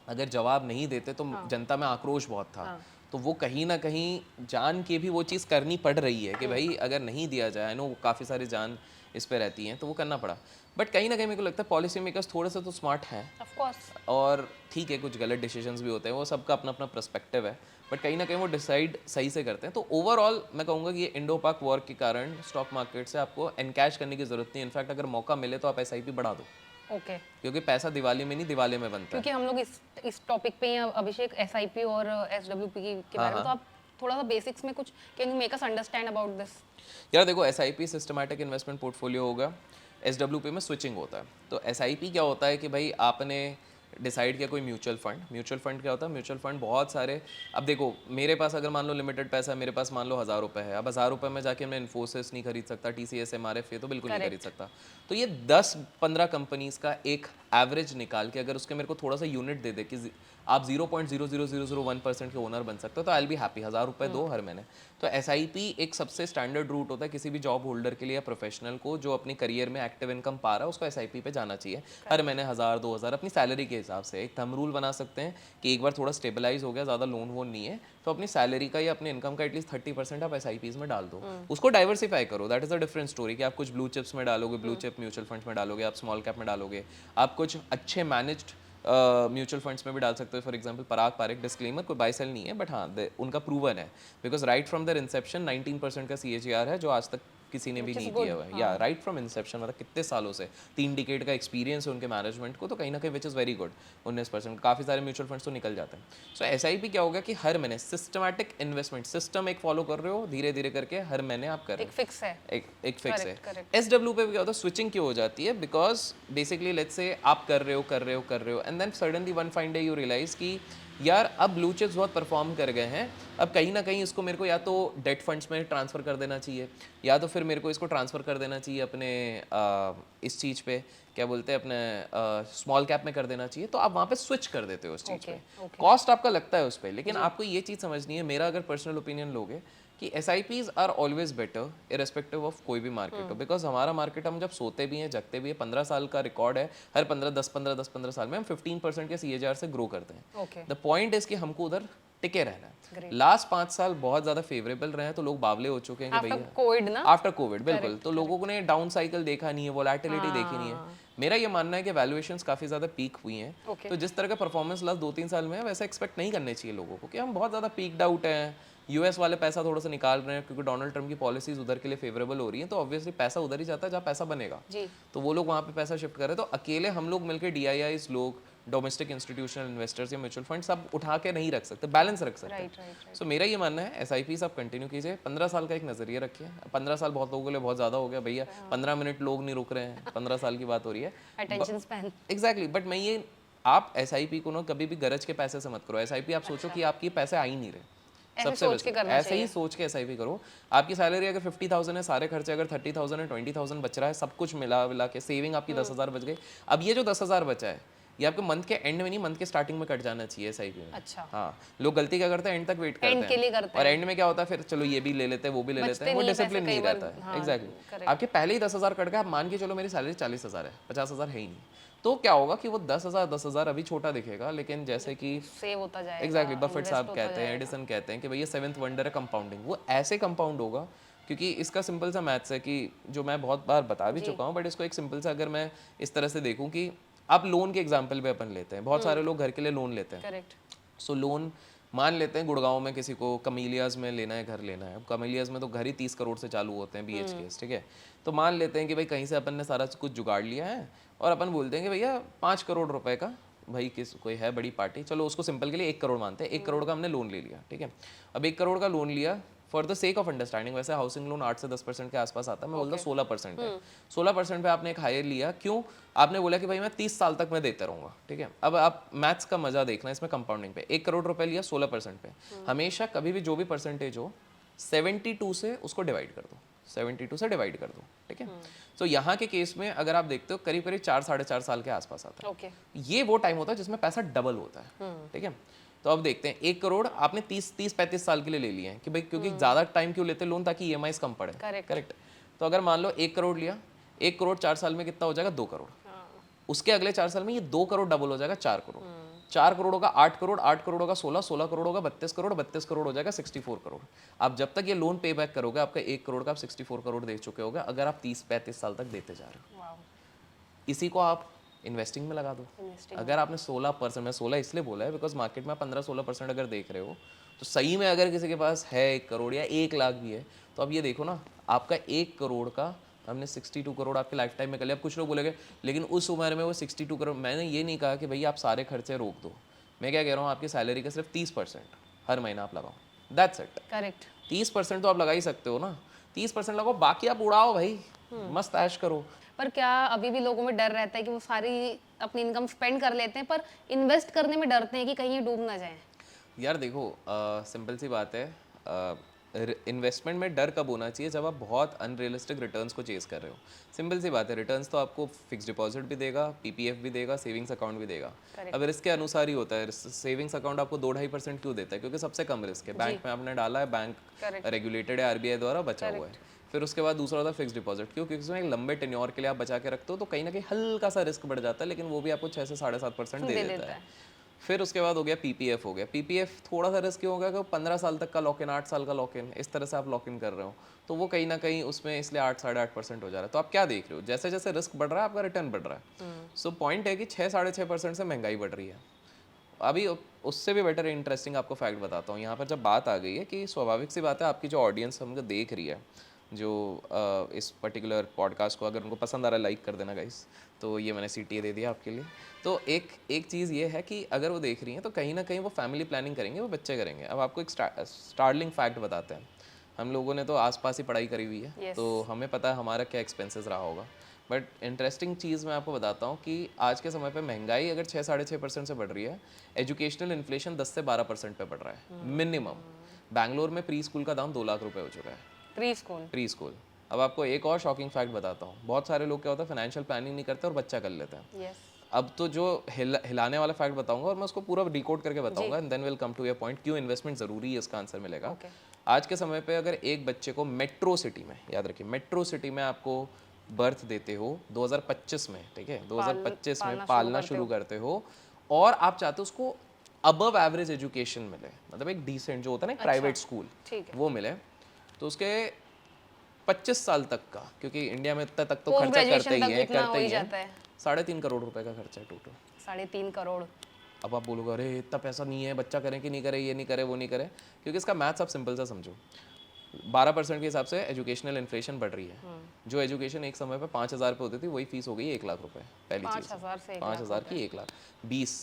अगर जवाब नहीं देते तो जनता में आक्रोश बहुत था, तो वो कहीं ना कहीं जान के भी वो चीज़ करनी पड़ रही है कि भाई अगर नहीं दिया जाए, आई नो काफ़ी सारी जान इस पे रहती हैं, तो वो करना पड़ा। बट कहीं ना कहीं मेरे को लगता है पॉलिसी मेकर्स थोड़े से तो स्मार्ट हैं, ऑफ कोर्स। और ठीक है कुछ गलत डिसीजंस भी होते हैं, वो सबका अपना अपना पर्सपेक्टिव है, बट कहीं ना कहीं वो डिसाइड सही से करते हैं। तो ओवरऑल मैं कहूँगा कि ये इंडो पाक वॉर के कारण स्टॉक मार्केट से आपको एनकैश करने की जरूरत नहीं है। इनफैक्ट अगर मौका मिले तो आप SIP बढ़ा दो, ओके। क्योंकि पैसा दिवाली में नहीं दिवाले में बनता है। क्योंकि हम लोग इस टॉपिक पे ही हैं, अभिषेक, SIP और SWP के बारे में, तो आप थोड़ा सा बेसिक्स में कुछ can you make us understand about this? यार देखो SIP सिस्टमैटिक इन्वेस्टमेंट पोर्टफोलियो होगा, SWP में स्विचिंग होता है। तो SIP क्या होता है कि भाई आपने डिसाइड किया कोई म्यूचुअल फंड क्या होता है, म्यूचुअल फंड बहुत सारे, अब देखो मेरे पास अगर मान लो लिमिटेड पैसा है, मेरे पास मान लो 1000 रुपये है, अब 1000 रुपये में जाके मैं इन्फोसिस नहीं खरीद सकता, TCS MRF ये तो बिल्कुल नहीं खरीद सकता। तो ये 10-15 कंपनीज का एक एवरेज निकाल के अगर उसके मेरे को थोड़ा सा यूनिट दे दे कि आप 0.00001% के ओनर बन सकते हो, तो आई विल बी हैप्पी। 1000 रुपये दो हर महीने। तो SIP एक सबसे स्टैंडर्ड रूट होता है किसी भी जॉब होल्डर के लिए या प्रोफेशनल को जो अपनी करियर में एक्टिव इनकम पा रहा है, उसको SIP पे जाना चाहिए हर महीने 1000-2000 अपनी सैलरी के हिसाब से। एक थंब रूल बना सकते हैं कि एक बार थोड़ा स्टेबलाइज हो गया, ज़्यादा लोन वोन नहीं है, तो अपनी सैलरी का या अपने इनकम का एटलीस्ट 30% आप SIPs में डाल दो, उसको डाइवर्सिफाई करो। That is a different story कि आप कुछ ब्लू चिप्स में डालोगे, ब्लू चिप म्यूचुअल फंड्स में डालोगे, आप स्मॉल कैप में डालोगे, आप कुछ अच्छे मैनेज्ड म्यूचुअल फंड्स में भी डाल सकते हो। For example Parag Parikh, disclaimer कोई बाय सेल नहीं है, बट हाँ उनका प्रूवन है, because right from their inception 19% का CAGR है, जो आज तक किसी ने भी नहीं दिया हुआ है। या राइट फ्रॉम इंसेप्शन, मतलब कितने सालों से, 3 डिकेड का एक्सपीरियंस है उनके मैनेजमेंट को, तो कहीं ना कहीं विच इज़ वेरी गुड। 19%, काफ़ी सारे म्यूचुअल फंड्स तो निकल जाते हैं। सो SIP क्या होगा कि हर महीने सिस्टमैटिक इन्वेस्टमेंट सिस्टम एक फॉलो कर रहे हो, धीरे धीरे करके हर महीने आप कर रहे हो, एक फिक्स है, एक फिक्स है। correct. SW पे क्या होता है, स्विचिंग क्यों हो जाती है, बिकॉज बेसिकली लेट्स से आप कर रहे हो and then suddenly one fine day you realise कि यार अब ब्लू चिप्स बहुत परफॉर्म कर गए हैं, अब कहीं ना कहीं इसको मेरे को या तो डेट फंड्स में ट्रांसफ़र कर देना चाहिए, या तो फिर मेरे को इसको ट्रांसफ़र कर देना चाहिए अपने इस चीज़ पे क्या बोलते हैं अपने स्मॉल कैप में कर देना चाहिए। तो आप वहाँ पे स्विच कर देते हो उस चीज़ पे, कॉस्ट आपका लगता है उस पर, लेकिन आपको ये चीज़ समझनी है, मेरा अगर पर्सनल ओपिनियन लोगे कि SIPs are always better irrespective of कोई भी मार्केट हो, बिकॉज हमारा मार्केट, हम जब सोते भी हैं जगते भी हैं, 15 साल का रिकॉर्ड है, हर 15 साल में हम 15% के CAGR से ग्रो करते हैं। द पॉइंट इज कि हमको उधर टिके रहना है। लास्ट 5 साल बहुत ज़्यादा फेवरेबल रहे हैं, तो लोग बावले हो चुके हैं कि भैया कोविड ना, आफ्टर कोविड बिल्कुल, तो लोगों ने डाउन साइकिल देखा नहीं है, वोलेटिलिटी देखी नहीं है। मेरा ये मानना है कि वैल्यूएशंस काफ़ी ज़्यादा पीक हुई हैं, तो जिस तरह का परफॉर्मेंस लास्ट 2-3 साल में है, वैसा एक्सपेक्ट नहीं करने चाहिए लोगों को कि हम बहुत ज़्यादा पीकड आउट हैं। US वाले पैसा थोड़ा सा निकाल रहे हैं क्योंकि डोनाल्ड ट्रम्प की पॉलिसीज उधर के लिए फेवरेबल हो रही हैं, तो ऑब्वियसली पैसा उधर ही जाता है जहाँ पैसा बनेगा, तो वो लोग वहाँ पे पैसा शिफ्ट कर रहे हैं। तो अकेले हम लोग मिलकर DIIs लोग, डोमेस्टिक इंस्टीट्यूशनल इन्वेस्टर्स या म्यूचुअल फंड सब उठा के नहीं रख सकते, बैलेंस रख सकते हैं। सो मेरा ये मानना है SIPs आप कंटिन्यू कीजिए, 15 साल का एक नजरिया रखिए। 15 साल बहुत लोगों के लिए बहुत ज़्यादा हो गया भैया, 15 मिनट लोग नहीं रुक रहे हैं, 15 साल की बात हो रही है, अटेंशन स्पैन। एग्जैक्टली। बट मैं ये, आप SIP को ना कभी भी गरज के पैसे से मत करो। SIP आप सोचो कि आपके पैसे आ ही नहीं रहे, सबसे ऐसे ही सोच के SIP करो। आपकी सैलरी अगर 50,000 है, सारे खर्चे अगर 30,000 है, 20,000 बच रहा है, सब कुछ मिला विला के सेविंग आपकी 10,000 बच गई। अब ये जो 10,000 बचा है, ये आपके मंथ के एंड में नहीं, मंथ के स्टार्टिंग में कट जाना चाहिए SIP में। अच्छा। हाँ, लोग गलती क्या करते हैं, एंड तक वेट करते हैं, और एंड में क्या होता है फिर, चलो ये भी ले लेते हैं वो भी ले लेते हैं, वो डिसिप्लिन नहीं रहता है। एग्जैक्टली, आपके पहले ही 10,000 कट गए, आप मान के चलो मेरी सैलरी 40,000 है, 50,000 है ही नहीं, तो क्या होगा कि वो 10,000 अभी छोटा दिखेगा, लेकिन जैसे कि सेव होता जाएगा। एग्जैक्टली, बफेट साहब कहते हैं, एडिसन कहते हैं कि भैया 7th वंडर है कंपाउंडिंग, वो ऐसे कंपाउंड होगा क्योंकि इसका सिंपल सा मैथ्स है कि जो मैं बहुत बार बता भी चुका हूँ, बट इसको एक सिंपल सा अगर मैं इस तरह से देखूँ कि आप लोन के एग्जाम्पल पे अपन लेते हैं, बहुत सारे लोग घर के लिए लोन लेते हैं। करेक्ट। सो लोन मान लेते हैं गुड़गांव में किसी को कमीलियाज में लेना है, घर लेना है, कमीलियाज में तो घर ही 30 करोड़ से चालू होते हैं BHK, ठीक है। तो मान लेते हैं कि भाई कहीं से अपन ने सारा कुछ जुगाड़ लिया है और अपन बोलते हैं कि भैया 5 करोड़ रुपए का, भाई किस कोई है बड़ी पार्टी, चलो उसको सिंपल के लिए 1 करोड़ मानते हैं, 1 करोड़ का हमने लोन ले लिया, ठीक है। अब 1 करोड़ का लोन लिया for the sake of understanding, वैसे हाउसिंग लोन 8 से 10% के आसपास आता है, मैं बोलता 16% है। 16% पे आपने एक हायर लिया, क्यों? आपने बोला कि भाई मैं 30 साल तक मैं देता रहूंगा, ठीक है। अब आप मैथ्स का मजा देखना इसमें, कंपाउंडिंग पे 1 करोड़ रुपए लिया 16% पे, हमेशा कभी भी जो भी परसेंटेज हो 72 से उसको डिवाइड कर दो, 72 से डिवाइड कर दो, ठीक है। तो यहाँ के केस में अगर आप देखते हो करीब करीब 4-4.5 साल के आसपास आता है। ये वो टाइम होता है जिसमें पैसा डबल होता है, ठीक है। तो अब देखते हैं 1 करोड़ आपने 30-35 साल के लिए ले लिए हैं कि भाई क्योंकि ज़्यादा टाइम क्यों लेते लोन, ताकि EMIs कम पड़े, करेक्ट। तो अगर मान लो 1 करोड़ लिया, 1 करोड़ 4 साल में कितना हो जाएगा, 2 करोड़, उसके अगले 4 साल में ये 2 करोड़ डबल हो जाएगा 4 करोड़, 4 करोड़ होगा 8 करोड़, 8 करोड़ होगा 16, 16 करोड़ होगा 32 करोड़, 32 करोड़ हो जाएगा 64 करोड़। आप जब तक ये लोन पे बैक करोगे आपका 1 करोड़ का आप 64 करोड़ दे चुके होगे, अगर आप 30-35 साल तक देते जा रहे हो। वाओ, इसी को आप इन्वेस्टिंग में लगा दो। इन्वेस्टिंग अगर आपने 16%, मैं 16 इसलिए बोला है बिकॉज मार्केट में 15-16% अगर देख रहे हो तो सही में अगर किसी के पास है 1 करोड़ या 1 लाख भी है तो अब ये देखो ना, आपका 1 करोड़ का हमने 62 करोड़ आपके लाइफ टाइम में कर लिया। अब कुछ लोग बोलेंगे लेकिन उस उम्र में वो 62 करोड़, मैंने ये नहीं कहा कि भाई आप सारे खर्चे रोक दो, मैं क्या कह रहा हूँ आपकी सैलरी का सिर्फ 30% हर महीना आप लगाओ, दैट्स इट। करेक्ट। 30% तो आप लगा ही सकते हो ना, 30% लगाओ, बाकी आप उड़ाओ भाई, मस्त ऐश करो। पर क्या अभी भी लोगों में डर रहता है कि वो सारी अपनी इनकम स्पेंड कर लेते हैं, पर इन्वेस्ट करने में डरते हैं कि कहीं ये डूब ना जाए? यार देखो, सिंपल सी बात है, इन्वेस्टमेंट में डर कब होना चाहिए, जब आप बहुत अनरियलिस्टिक रिटर्न्स को चेस कर रहे हो। सिंपल सी बात है, रिटर्न्स तो आपको फिक्स डिपॉजिट भी देगा, पीपीएफ भी देगा, सेविंग्स अकाउंट भी देगा। अब रिस्क के अनुसार ही होता है। सेविंग्स अकाउंट आपको 2-2.5% क्यों देता है? क्योंकि सबसे कम रिस्क है, बैंक में आपने डाला है, बैंक रेगुलेटेड है, आरबीआई द्वारा बचा हुआ है। फिर उसके बाद दूसरा होता है फिक्स डिपॉजिट, क्योंकि उसमें एक लंबे टेन्योर के लिए आप बचा के रखते हो, तो कहीं ना कहीं हल्का सा रिस्क बढ़ जाता है, लेकिन वो भी आपको 6 से 7.5% दे देता है। फिर उसके बाद हो गया पीपीएफ हो गया। पीपीएफ थोड़ा सा रिस्क होगा कि 15 साल तक का लॉक इन, 8 साल का लॉक इन, इस तरह से आप लॉक इन कर रहे हो, तो वो कहीं ना कहीं उसमें इसलिए 8-8.5% हो जा रहा है। तो आप क्या देख रहे हो, जैसे जैसे रिस्क बढ़ रहा है आपका रिटर्न बढ़ रहा है। सो पॉइंट है कि 6-6.5% से महंगाई बढ़ रही है। अभी उससे भी बेटर इंटरेस्टिंग आपको फैक्ट बताता हूँ। यहाँ पर जब बात आ गई है कि स्वाभाविक सी बात है, आपकी जो ऑडियंस हमको देख रही है, जो इस पर्टिकुलर पॉडकास्ट को अगर उनको पसंद आ रहा है लाइक कर देना गाइस, तो ये मैंने CTA दे दिया आपके लिए। तो एक चीज़ ये है कि अगर वो देख रही हैं तो कहीं ना कहीं वो फैमिली प्लानिंग करेंगे, वो बच्चे करेंगे। अब आपको एक स्टार्टलिंग फैक्ट बताते हैं। हम लोगों ने तो आसपास ही पढ़ाई करी हुई है, Yes. तो हमें पता है हमारा क्या एक्सपेंसेस रहा होगा। बट इंटरेस्टिंग चीज़ मैं आपको बताता हूँ कि आज के समय पे महंगाई अगर 6-6.5% से बढ़ रही है, एजुकेशनल इन्फ्लेशन 10 से 12% पे बढ़ रहा है मिनिमम। बैंगलोर में प्री स्कूल का दाम 2 लाख रुपए हो चुका है। Pre school. अब आपको एक और शॉकिंग फैक्ट बताता हूँ। बहुत सारे लोग क्या होता है, फाइनेंशियल प्लानिंग नहीं करते और बच्चा कर लेते हैं। यस, अब तो जो हिलाने वाला फैक्ट बताऊंगा और मैं उसको पूरा डिकोड करके बताऊंगा, and then will come to your point, क्यों इन्वेस्टमेंट जरूरी है, इसका आंसर मिलेगा। Okay. आज के समय पे अगर एक बच्चे को मेट्रो सिटी में, याद रखिए मेट्रो सिटी में आपको बर्थ देते हो 2025 में, ठीक है, 2025 में पालना शुरू करते हो, और आप चाहते हो उसको अबव एवरेज एजुकेशन मिले, मतलब एक डिसेंट जो होता है ना प्राइवेट स्कूल, वो मिले, तो उसके 25 साल तक का, क्योंकि इंडिया में इतना तक तो खर्चा करते ही है 3.5 करोड़ रुपए का खर्चा है टोटल। 3.5 करोड़। अब आप बोलोगे अरे इतना पैसा नहीं है, बच्चा करें कि नहीं करे, ये नहीं करे वो नहीं करे, क्योंकि इसका मैथ्स आप सिंपल सा समझो। 12% के हिसाब से एजुकेशनल इन्फ्लेशन बढ़ रही है। जो एजुकेशन एक समय पे 5,000 पे होती थी, वही फीस हो गई 1 लाख रुपए। पहली चीज़ 5,000 की 1 लाख 20।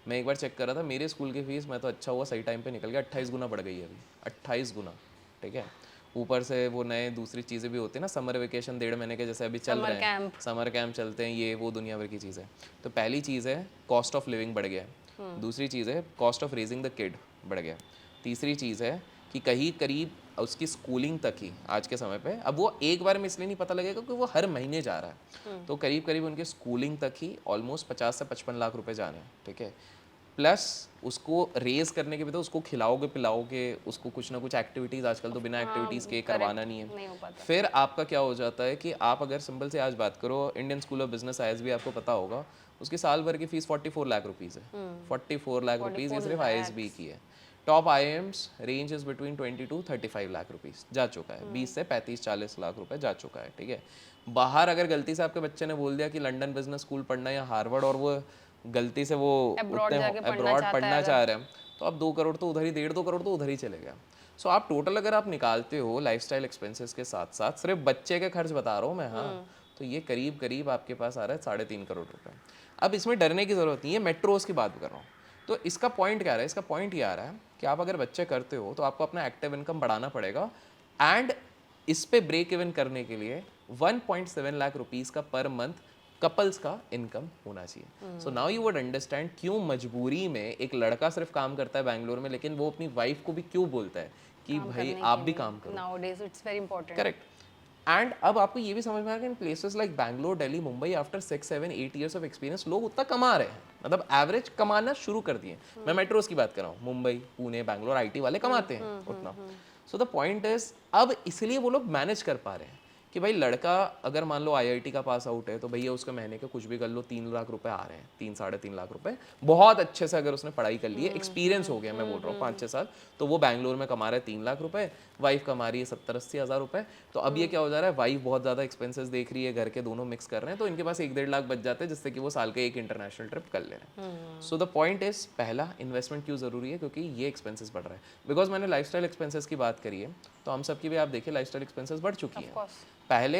मैं एक बार चेक कर रहा था मेरे स्कूल की फीस, मैं तो अच्छा हुआ सही टाइम पे निकल गया, 28 गुना बढ़ गई है अभी, 28 गुना, ठीक है। ऊपर से वो नए दूसरी चीज़ें भी होती है ना, समर वेकेशन 1.5 महीने के जैसे अभी चल रहे हैं, समर कैंप चलते हैं, ये वो दुनिया भर की चीज़ें। तो पहली चीज़ है कॉस्ट ऑफ लिविंग बढ़ गया है, दूसरी चीज़ है cost of raising the kid बढ़ गया, तीसरी चीज़ है कि कहीं करीब उसकी स्कूलिंग तक ही आज के समय पे, अब वो एक बार में इसलिए नहीं पता लगेगा क्योंकि वो हर महीने जा रहा है, तो करीब करीब उनके स्कूलिंग तक ही ऑलमोस्ट 50 से 55 लाख रुपए जाने हैं, ठीक है। प्लस उसको रेज करने के भी, तो उसको खिलाओगे पिलाओगे, उसको कुछ ना कुछ एक्टिविटीज़, आजकल तो बिना एक्टिविटीज़ के करवाना नहीं है। फिर आपका क्या हो जाता है कि आप अगर सिंपल से आज बात करो, Indian school of business ISB आपको पता होगा, उसकी साल भर की फीस 44 लाख रुपीज़ है। 44 लाख रुपीज़ ये सिर्फ ISB की है। Top IIMs range is between 20 to 35 lakh rupees जा चुका है, 20 से 35-40 लाख रुपए जा चुका है, ठीक है। बाहर अगर गलती से आपके बच्चे ने बोल दिया कि लंदन बिजनेस स्कूल पढ़ना या हार्वर्ड, और वो गलती से वो अब्रॉड पढ़ना चाह रहे हैं, तो अब 2 करोड़ तो उधर ही, 1.5-2 करोड़ तो उधर ही चले गया। सो आप टोटल अगर आप निकालते हो लाइफस्टाइल एक्सपेंसेस के साथ साथ, सिर्फ बच्चे के खर्च बता रहा हूँ मैं, हाँ, तो ये करीब करीब आपके पास आ रहा है 3.5 करोड़ रुपए। अब इसमें डरने की जरूरत नहीं है, मेट्रोस की बात कर रहा हूँ। तो इसका पॉइंट क्या आ रहा है, इसका पॉइंट ये आ रहा है कि आप अगर बच्चे करते हो तो आपको अपना एक्टिव इनकम बढ़ाना पड़ेगा, एंड इस पे ब्रेक इवन करने के लिए 1.7 लाख रुपीज़ का पर मंथ कपल्स का इनकम होना चाहिए। So now you would understand क्यों मजबूरी में एक लड़का सिर्फ काम करता है बैंगलोर में, लेकिन वो अपनी वाइफ को भी क्यों बोलता है कि भाई आप भी काम करो। Nowadays it's very important. Correct. And अब आपको ये भी समझ में आ रहा है कि in places like Bangalore, Delhi, Mumbai, after 6-7-8 years of experience लोग उतना कमा रहे हैं, मतलब एवरेज कमाना शुरू कर दिए। मैं मेट्रोस की बात कर रहा हूँ, मुंबई, पुणे, बैंगलोर IT वाले कमाते हैं उतना। सो द पॉइंट इज, अब इसलिए वो लोग मैनेज कर पा रहे हैं कि भाई लड़का अगर मान लो आईआईटी का पास आउट है तो भैया उसके महीने के कुछ भी कर लो 3 लाख रुपए आ रहे हैं, 3-3.5 लाख रुपए, बहुत अच्छे से अगर उसने पढ़ाई कर ली है, एक्सपीरियंस हो गया, मैं बोल रहा हूँ 5-6 साल, तो वो बैंगलोर में कमा रहा है 3 लाख रुपए, वाइफ कमा रही है 70-80 हज़ार रुपए। तो अब ये क्या हो जा रहा है, वाइफ बहुत ज़्यादा एक्सपेंसेस देख रही है, घर के दोनों मिक्स कर रहे हैं, तो इनके पास 1-1.5 लाख बच जाते हैं जिससे कि वो साल के एक इंटरनेशनल ट्रिप कर ले रहे हैं। सो द पॉइंट इज, पहला इन्वेस्टमेंट क्यों ज़रूरी है, क्योंकि ये एक्सपेंसेस बढ़ रहा है। बिकॉज मैंने लाइफस्टाइल एक्सपेंसेस की बात करी है, तो हम सबकी भी आप देखिए लाइफस्टाइल एक्सपेंसेस बढ़ चुकी हैं। पहले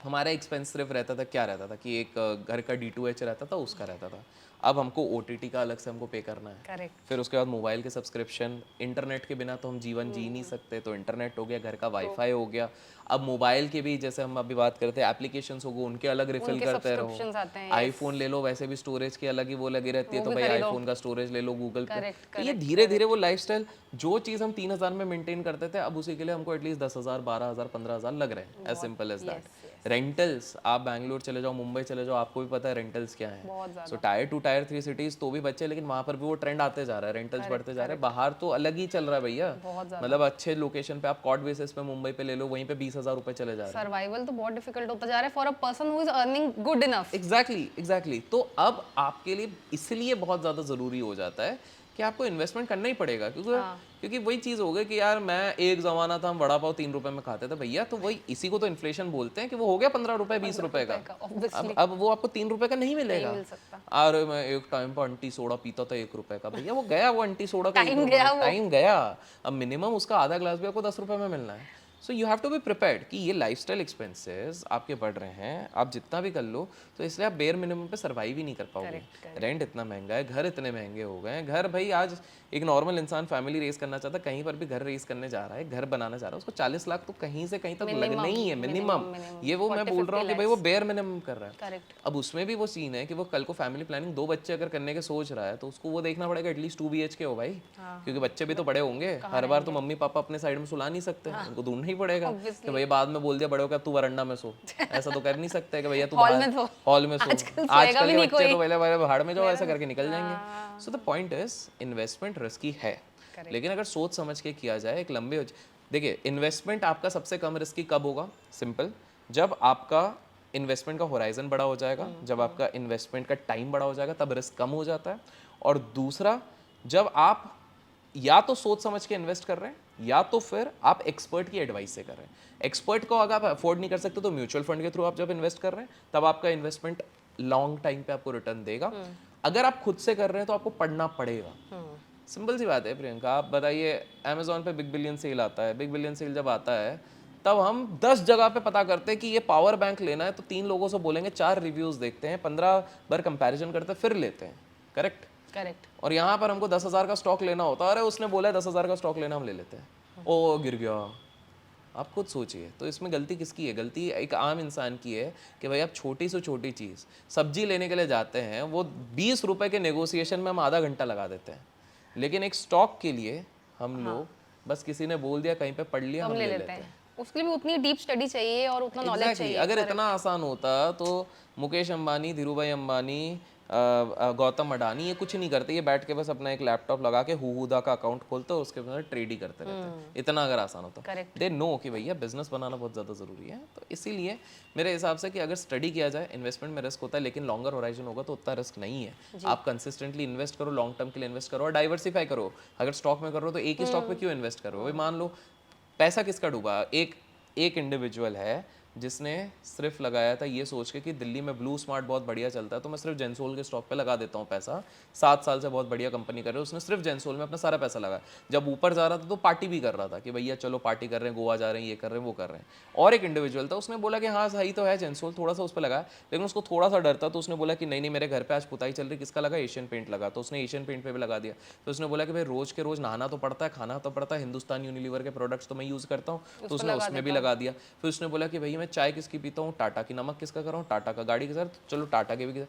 हमारा एक्सपेंस सिर्फ रहता था, क्या रहता था कि एक घर का D2H रहता था, उसका रहता था। अब हमको OTT का अलग से हमको पे करना है। करेक्ट। फिर उसके बाद मोबाइल के सब्सक्रिप्शन, इंटरनेट के बिना तो हम जीवन जी नहीं सकते, तो इंटरनेट हो गया, घर का वाईफाई हो गया। अब मोबाइल के भी, जैसे हम अभी बात करते हैं, एप्लीकेशंस हो गए, उनके अलग रिफिल करते रहो। आते हैं। आईफोन ले लो, वैसे भी स्टोरेज की अलग ही वो लगी रहती है, तो भाई आईफोन का स्टोरेज ले लो गूगल पे। तो ये धीरे धीरे वो लाइफस्टाइल, जो चीज़ हम 3,000 में मेंटेन करते थे, अब उसी के लिए हमको एटलीस्ट 10,000, 12,000, 15,000 लग रहे हैं। As simple as that. Rentals, आप बैंगलोर चले जाओ, मुंबई चले जाओ, आपको भी पता है रेंटल्स क्या है। सो टायर 2 टायर 3 सिटीज तो भी बच्चे, लेकिन वहाँ पर भी वो ट्रेंड आते जा रहा है, रेंटल्स बढ़ते जा रहे हैं। बाहर तो अलग ही चल रहा है भैया, मतलब अच्छे लोकेशन पे आप कॉट बेसिस पे मुंबई पे ले लो, वहीं पे 20,000 रुपए चले जा रहे हैं। सर्वाइवल तो बहुत डिफिकल्ट होता जा रहा है for a person who is earning good enough. Exactly. तो अब आपके लिए इसलिए बहुत ज़्यादा ज़रूरी हो जाता है कि आपको इन्वेस्टमेंट करना ही पड़ेगा, क्योंकि वही चीज़ हो गई कि यार मैं, एक ज़माना था हम वड़ा पाव 3 रुपए में खाते थे भैया, तो वही इसी को तो इन्फ्लेशन बोलते हैं कि वो हो गया 15 रुपए 20 रुपए का। अब वो आपको 3 रुपए का नहीं मिलेगा। अरे मैं एक टाइम पर अंटी सोडा पीता था 1 रुपए का, भैया वो गया, वो अंटी सोडा का टाइम गया। अब मिनिमम उसका आधा ग्लास भी आपको 10 रुपए में मिलना है। So you have to be prepared कि ये लाइफस्टाइल एक्सपेंसेस आपके बढ़ रहे हैं, आप जितना भी कर लो, तो इसलिए आप बेयर मिनिमम पे सर्वाइव ही नहीं कर पाओगे। रेंट इतना महंगा है, घर इतने महंगे हो गए हैं। घर भाई आज एक नॉर्मल इंसान फैमिली रेस करना चाहता है, कहीं पर भी घर रेस करने जा रहा है, घर बनाना चाह रहा है, उसको 40 लाख तो कहीं से कहीं तक लगना ही है मिनिमम। ये वो मैं बोल रहा हूँ कि भाई वो बेयर मिनिमम कर रहा है। अब उसमें भी वो सीन है कि वो कल को फैमिली प्लानिंग 2 बच्चे अगर करने के सोच रहा है, तो उसको वो देखना पड़ेगा एटलीस्ट 2 BHK हो भाई, क्योंकि बच्चे भी तो बड़े होंगे। हर बार तो मम्मी पापा अपने साइड में सुला नहीं सकते, उनको ढूंढना ही पड़ेगा कि भैया बाद में बोल दिया बड़े हो क्या तू वरंडा में सो, ऐसा तो कर नहीं सकते कि भैया तू हॉल में सो। आजकल के बच्चे तो पहले भाड़ में जाओ ऐसा करके निकल जाएंगे। So the point is, investment risky है, लेकिन अगर सोच समझ के किया जाए, एक लंबे, देखिए इन्वेस्टमेंट आपका सबसे कम रिस्की कब होगा, सिंपल, जब आपका इन्वेस्टमेंट का होराइजन बड़ा हो जाएगा, जब आपका इन्वेस्टमेंट का टाइम बड़ा हो जाएगा, तब रिस्क कम हो जाता है। और दूसरा, जब आप या तो सोच समझ के इन्वेस्ट कर रहे हैं, या तो फिर आप एक्सपर्ट की एडवाइस से कर रहे हैं। एक्सपर्ट को अगर आप अफोर्ड नहीं कर सकते, तो म्यूचुअल फंड के थ्रू आप जब इन्वेस्ट कर रहे हैं, तब आपका इन्वेस्टमेंट लॉन्ग टाइम पे आपको रिटर्न देगा। अगर आप खुद से कर रहे हैं तो आपको पढ़ना पड़ेगा। सिंपल सी बात है प्रियंका, आप बताइए, अमेजोन पे बिग बिलियन सेल आता है, बिग बिलियन सेल जब आता है, तब हम 10 जगह पे पता करते हैं कि ये पावर बैंक लेना है, तो 3 लोगों से बोलेंगे, 4 रिव्यूज देखते हैं, 15 बार कंपैरिजन करते हैं, फिर लेते हैं। करेक्ट। और यहाँ पर हमको 10,000 का स्टॉक लेना होता है, अरे उसने बोला है 10,000 का स्टॉक लेना, हम ले लेते हैं, ओ गिर गया। आप खुद सोचिए, तो इसमें गलती किसकी है? गलती एक आम इंसान की है कि भाई आप छोटी से छोटी चीज़, सब्जी लेने के लिए जाते हैं, वो 20 रुपए के नेगोशिएशन में हम आधा घंटा लगा देते हैं, लेकिन एक स्टॉक के लिए हम लोग बस किसी ने बोल दिया, कहीं पे पढ़ लिया, हम ले लेते हैं। उसके लिए भी उतनी डीप स्टडी चाहिए और उतना नॉलेज चाहिए। अगर इतना आसान होता तो मुकेश अंबानी, धीरूभाई अंबानी, गौतम अडानी ये कुछ नहीं करते, ये बैठ के बस अपना एक लैपटॉप लगा के हुदा का अकाउंट खोलते और उसके अंदर ट्रेड ही करते रहते हैं। इतना अगर आसान होता, दे नो कि भैया बिजनेस बनाना बहुत ज़्यादा ज़रूरी है। तो इसीलिए मेरे हिसाब से कि अगर स्टडी किया जाए, इन्वेस्टमेंट में रिस्क होता है, लेकिन लॉन्गर होराइजन होगा तो उतना रिस्क नहीं है। आप कंसिस्टेंटली इन्वेस्ट करो, लॉन्ग टर्म के लिए इन्वेस्ट करो और डाइवर्सिफाई करो। अगर स्टॉक में करो तो एक ही स्टॉक में क्यों इन्वेस्ट करो? भाई मान लो पैसा किसका डूबा, एक इंडिविजुअल है जिसने सिर्फ लगाया था ये सोच के कि दिल्ली में ब्लू स्मार्ट बहुत बढ़िया चलता है, तो मैं सिर्फ जेंसोल के स्टॉक पे लगा देता हूँ पैसा। 7 साल से बहुत बढ़िया कंपनी कर रहे हो, उसने सिर्फ जेंसोल में अपना सारा पैसा लगाया। जब ऊपर जा रहा था तो पार्टी भी कर रहा था कि भैया चलो पार्टी कर रहे हैं, गोवा जा रहे हैं, ये कर रहे हैं, वो कर रहे हैं। और एक इंडिविजुअल था, उसने बोला कि हाँ सही तो है जेंसोल, थोड़ा सा उस पर लगाया, लेकिन उसको थोड़ा सा डर था, तो उसने बोला कि नहीं मेरे घर पर आज पुताई चल रही, किसका लगा? एशियन पेंट लगा, तो उसने एशियन पेंट पे भी लगा दिया। तो उसने बोला कि भाई रोज के रोज नहाना तो पड़ता है, खाना तो पड़ता है, हिंदुस्तान यूनिलीवर के प्रोडक्ट्स तो मैं यूज़ करता हूँ, तो उसने उसमें भी लगा दिया। फिर उसने बोला कि भैया मैं चाय किसकी पीता हूँ, टाटा की। नमक किसका कर रहा हूँ, टाटा का। गाड़ी के साथ, चलो टाटा के भी।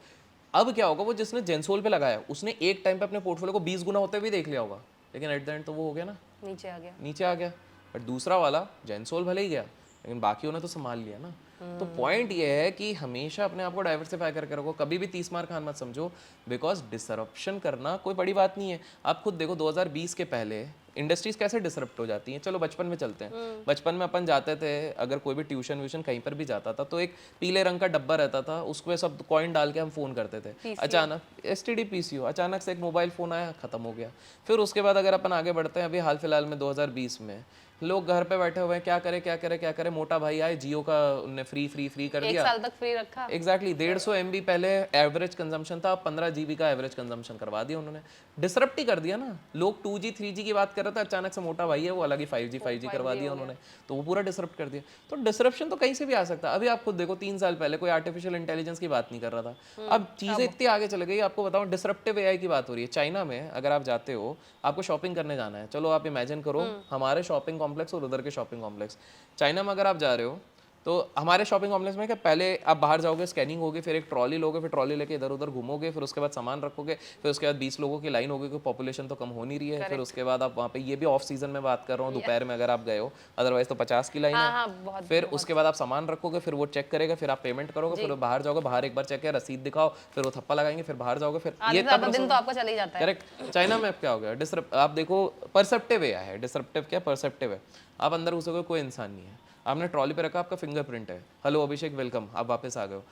अब क्या होगा, वो जिसने जेंसोल पे लगाया उसने एक टाइम पे अपने पोर्टफोलियो को 20 गुना होते हुए देख लिया होगा, लेकिन एट द एंड तो वो हो गया ना, नीचे आ गया। बट दूसरा वाला जेंसोल भले ही गया, लेकिन बाकियों ने तो संभाल लिया ना। तो पॉइंट ये है कि हमेशा अपने आप को डाइवर्सिफाई करके रखो, कभी भी 30 मार खान मत समझो, बिकॉज डिसरप्शन करना कोई बड़ी बात नहीं है। आप खुद देखो 2020 के पहले इंडस्ट्रीज कैसे डिसरप्ट हो जाती हैं। चलो बचपन में चलते हैं, बचपन में अपन जाते थे, अगर कोई भी ट्यूशन व्यूशन कहीं पर भी जाता था तो एक पीले रंग का डब्बा रहता था, उसमें सब कॉइन डाल के हम फोन करते थे। अचानक STD PCO, अचानक से एक मोबाइल फोन आया, खत्म हो गया। फिर उसके बाद अगर अपन आगे बढ़ते हैं, अभी हाल फिलहाल में 2020 में लोग घर पे बैठे हुए हैं, क्या करे क्या करे क्या करे, मोटा भाई आए, जियो का उनने फ्री कर दिया, 1 साल तक फ्री रखा। एग्जैक्टली 150 MB पहले एवरेज कंजम्पशन था, 15 GB का एवरेज कंजम्पशन करवा दिया उन्होंने, डिसरप्ट ही कर दिया ना। लोग 2G 3G की बात कर रहे थे, अचानक से मोटा भाई है वो अलग ही 5G करवा दिया उन्होंने, तो वो पूरा डिसरप्ट कर दिया। तो डिसरप्शन तो कहीं से भी आ सकता है। अभी आप खुद देखो 3 साल पहले कोई आर्टिफिशियल इंटेलिजेंस की बात नहीं कर रहा था, अब चीजें इतनी आगे चल गई। आपको बताऊं डिसरप्टिव AI की बात हो रही है। चाइना में अगर आप जाते हो, आपको शॉपिंग करने जाना है, चलो आप इमेजिन करो हमारे शॉपिंग कॉम्प्लेक्स और उधर के शॉपिंग कॉम्प्लेक्स। चाइना में अगर आप जा रहे हो तो हमारे शॉपिंग कॉम्प्लेक्स में क्या, पहले आप बाहर जाओगे, स्कैनिंग होगी, फिर एक ट्रॉली लोगे, फिर ट्रॉली लेके इधर उधर घूमोगे, फिर उसके बाद सामान रखोगे, फिर उसके बाद 20 लोगों की लाइन होगी, क्योंकि पॉपुलेशन तो कम हो नहीं रही है। फिर उसके बाद आप वहाँ पे, ये भी ऑफ सीजन में बात कर रहा हूँ, दोपहर में अगर आप गए हो, अदरवाइज तो 50 की लाइन है। फिर उसके बाद आप सामान रखोगे, फिर वो चेक करेगा, फिर आप पेमेंट करोगे, फिर बाहर जाओगे, बाहर एक बार चेक किया, रसीद दिखाओ, फिर वो थप्पा लगाएंगे, फिर बाहर जाओगे, फिर ये दिन तो आपका चल ही जाता है। करेक्ट। चाइना में क्या हो गया, आप देखो परसेप्टिव है, डिसरप्टिव क्या, परसेप्टिव है। आप अंदर घुसोगे, कोई इंसान नहीं है, आपने ट्रॉली पे रखा, आपका फिंगरप्रिंट है, हेलो अभिषेक वेलकम, आप वापस आ गए हो।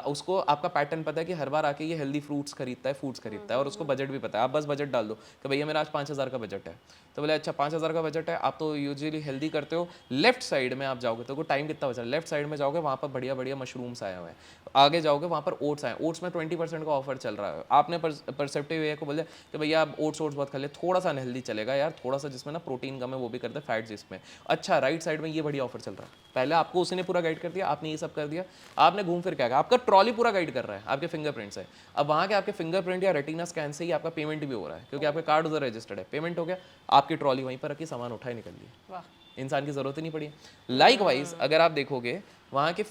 उसको आपका पैटर्न पता है कि हर बार आके ये हेल्दी फ्रूट्स खरीदता है, फूड्स खरीदता है, और उसको बजट भी पता है। आप बस बजट डाल दो कि भैया मेरा आज 5000 का बजट है, तो बोले अच्छा 5000 का बजट है, आप तो यूजुअली हेल्दी करते हो। लेफ्ट साइड में आप जाओगे तो टाइम कितना बचा, लेफ्ट साइड में जाओगे, वहाँ पर बढ़िया बढ़िया मशरूम्स आए हुए हैं। आगे जाओगे, वहाँ पर ओट्स आए, ओट्स में 20% का ऑफर चल रहा है। आपने परसेप्टिव वे को बोले कि भैया आप ओट्स बहुत खा ले, थोड़ा सा अनहेल्दी चलेगा यार, थोड़ा सा जिसमें ना प्रोटीन कम है वो भी करते हैं, फैट जिसमें। अच्छा राइट साइड में ये बढ़िया ऑफर चल रहा है, पहले आपको उसने पूरा गाइड कर दिया, आपने ये सब कर दिया, आपने घूम फिर क्या किया, आपका ट्रॉली पूरा गाइड कर रहा है आपके फिंगरप्रिंट से। अब वहाँ के आपके फिंगरप्रिंट या रेटिना स्कैन से ही आपका पेमेंट भी हो रहा है, क्योंकि आपका कार्ड उधर रजिस्टर्ड है, पेमेंट हो गया, आपकी ट्रॉली वहीं पर रखी, सामान उठाए निकल लिया, इंसान की जरूरत ही नहीं पड़ी। लाइक वाइज अगर आप देखोगे वहाँ के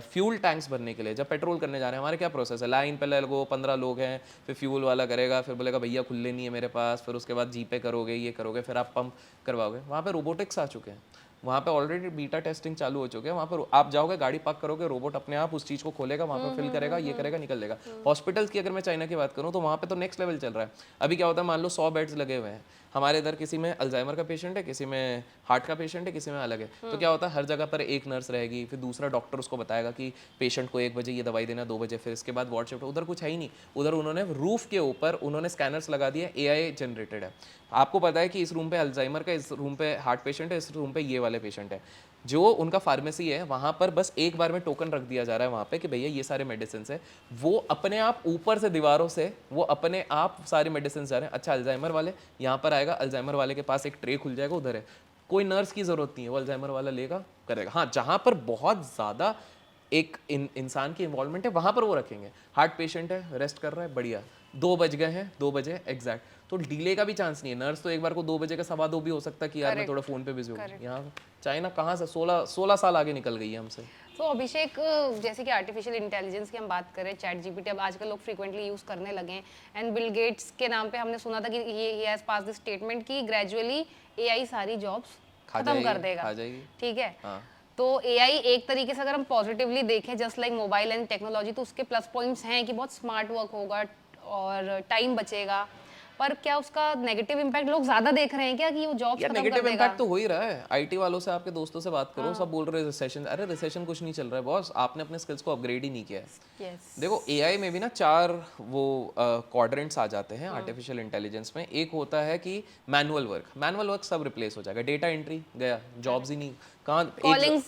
फ्यूल टैंक्स भरने के लिए, जब पेट्रोल करने जा रहे हैं, हमारे क्या प्रोसेस है, लाइन पे लगो, 15 लोग हैं, फिर फ्यूल वाला करेगा, फिर बोलेगा भैया खुले नहीं है मेरे पास, फिर उसके बाद जीपे करोगे, ये करोगे, फिर आप पंप करवाओगे। वहाँ पे रोबोटिक्स आ चुके हैं, वहाँ पे ऑलरेडी बीटा टेस्टिंग चालू हो चुके हैं। वहाँ पर आप जाओगे, गाड़ी पार्क करोगे, रोबोट अपने आप उस चीज़ को खोलेगा, वहाँ पे फिल करेगा, ये करेगा, निकल लेगा। हॉस्पिटल्स की अगर मैं चाइना की बात करूँ तो वहाँ पे तो नेक्स्ट लेवल चल रहा है। अभी क्या होता है, मान लो 100 बेड्स लगे हुए हैं, हमारे इधर किसी में अल्जाइमर का पेशेंट है, किसी में हार्ट का पेशेंट है, किसी में अलग है, तो क्या होता है हर जगह पर एक नर्स रहेगी, फिर दूसरा डॉक्टर उसको बताएगा कि पेशेंट को 1 बजे ये दवाई देना, 2 बजे, फिर इसके बाद वार्ड शिफ्ट। उधर कुछ है ही नहीं, उधर उन्होंने रूफ के ऊपर उन्होंने स्कैनर्स लगा दिए, AI जनरेटेड है। आपको पता है कि इस रूम पे अल्जाइमर का, इस रूम पे हार्ट पेशेंट है, इस रूम पे ये वाले पेशेंट है। जो उनका फार्मेसी है वहाँ पर बस एक बार में टोकन रख दिया जा रहा है वहाँ पे कि भैया ये सारे मेडिसिन है, वो अपने आप ऊपर से दीवारों से वो अपने आप सारे मेडिसिन जा रहे हैं। अच्छा अल्जाइमर वाले यहाँ पर आएगा, अल्जाइमर वाले के पास एक ट्रे खुल जाएगा, उधर है, कोई नर्स की जरूरत नहीं है, वो अल्जाइमर वाला लेगा करेगा। हाँ जहाँ पर बहुत ज़्यादा एक इंसान की इन्वॉल्वमेंट है वहाँ पर वो रखेंगे। हार्ट पेशेंट है, रेस्ट कर रहा है, बढ़िया, 2 बज गए हैं, 2 बजे एग्जैक्ट, तो डिले का भी चांस नहीं है। नर्स तो एक बार को 2 बजे का 2:15 भी हो सकता है कि यार मैं थोड़ा फोन पे बिजी हूँ। यहाँ चाइना कहाँ से 16 साल आगे निकल गई है हमसे। तो अभिषेक, जैसे कि आर्टिफिशियल इंटेलिजेंस की हम बात करें, ChatGPT अब आजकल लोग फ्रीक्वेंटली यूज करने लगे हैं, एंड बिल गेट्स के नाम पे हमने सुना था कि he has pass this statement कि ग्रेजुअली AI सारी जॉब्स खत्म कर देगा, ठीक है। तो AI एक तरीके से अगर हम पॉजिटिवली देखें, just like mobile and technology, तो उसके प्लस पॉइंट्स हैं कि बहुत स्मार्ट वर्क होगा और टाइम बचेगा, पर क्या उसका नेगेटिव इम्पैक्ट लोग ज्यादा देख रहे हैं क्या कि वो जॉब्स खत्म कर देगा? नेगेटिव इम्पैक्ट तो हो ही रहा है। IT वालों से, आपके दोस्तों से बात करो, सब बोल रहे हैं रिसेशन। अरे रिसेशन कुछ नहीं चल रहा है बॉस, आपने अपने स्किल्स को अपग्रेड ही नहीं किया है। देखो AI में भी ना 4 वो क्वाड्रेंट्स आ जाते हैं आर्टिफिशियल इंटेलिजेंस में। एक होता है कि मैनुअल वर्क सब रिप्लेस हो जाएगा, डेटा एंट्री गया, जॉब्स ही नहीं, कहाँ कॉलिंग्स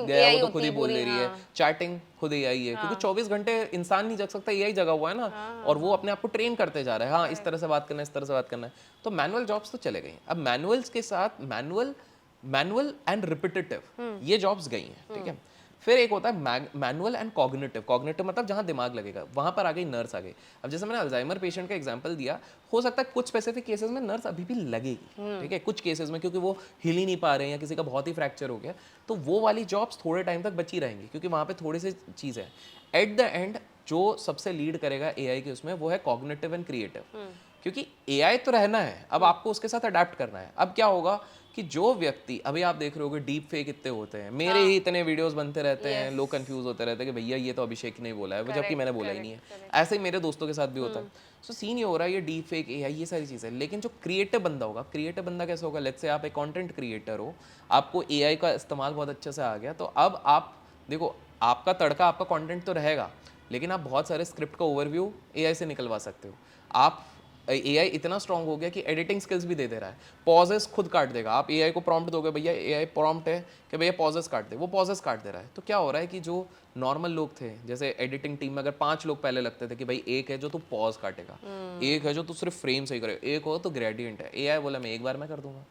गया, वो तो खुद ही बोल ले रही है, चैटिंग खुद AI है, क्योंकि 24 घंटे इंसान नहीं जग सकता, AI जगा हुआ है ना, और वो अपने आप को ट्रेन करते जा रहा है, हाँ इस तरह से बात करना है, इस तरह से बात करना है। तो मैनुअल जॉब्स तो चले गई। अब मैनुअल्स के साथ मैनुअल एंड रिपीटेटिव ये जॉब्स गई हैं, ठीक है। फिर एक होता है मैनुअल एंड कॉग्निटिव मतलब जहाँ दिमाग लगेगा, वहाँ पर आ गई नर्स आ गई। अब जैसे मैंने अल्जाइमर पेशेंट का एग्जांपल दिया, हो सकता है कुछ स्पेसिफिक केसेस में नर्स अभी भी लगेगी, ठीक है, कुछ केसेस में, क्योंकि वो हिल ही नहीं पा रहे हैं या किसी का बहुत ही फ्रैक्चर हो गया, तो वो वाली जॉब्स थोड़े टाइम तक बची रहेंगी, क्योंकि वहाँ पे थोड़ी सी चीज़ है। एट द एंड जो सबसे लीड करेगा AI के उसमें, वो है कॉग्निटिव एंड क्रिएटिव। क्योंकि एआई तो रहना है, अब आपको उसके साथ अडेप्ट करना है। अब क्या होगा कि जो व्यक्ति, अभी आप देख रहे होगे डीप फेक इतने होते हैं, मेरे ही इतने वीडियोस बनते रहते हैं, लोग कंफ्यूज होते रहते हैं कि भैया ये तो अभिषेक ने बोला है, जबकि मैंने बोला ही नहीं है। ऐसे ही मेरे दोस्तों के साथ भी होता है। सो सीन ये हो रहा है, ये डीप फेक एआई ये सारी चीज़ें। लेकिन जो क्रिएटिव बंदा होगा, क्रिएटिव बंदा कैसे होगा, लेट्स से आप एक कंटेंट क्रिएटर हो, आपको एआई का इस्तेमाल बहुत अच्छे से आ गया, तो अब आप देखो, आपका तड़का, आपका कंटेंट तो रहेगा, लेकिन आप बहुत सारे स्क्रिप्ट का ओवरव्यू एआई से निकलवा सकते हो। आप एआई इतना स्ट्रांग हो गया कि एडिटिंग स्किल्स भी दे दे रहा है, पॉजेस खुद काट देगा। आप एआई को प्रॉम्प्ट दोगे, भैया एआई प्रॉम्प्ट है कि भैया पॉजेस काट दे, वो पॉजेस काट दे रहा है। तो क्या हो रहा है कि जो नॉर्मल लोग थे, जैसे एडिटिंग टीम में अगर 5 लोग पहले लगते थे कि भाई एक है जो तू पॉज काटेगा, एक है जो तू सिर्फ फ्रेम सही करे, एक हो तो ग्रेडियंट है, एआई बोला मैं एक बार मैं कर दूंगा।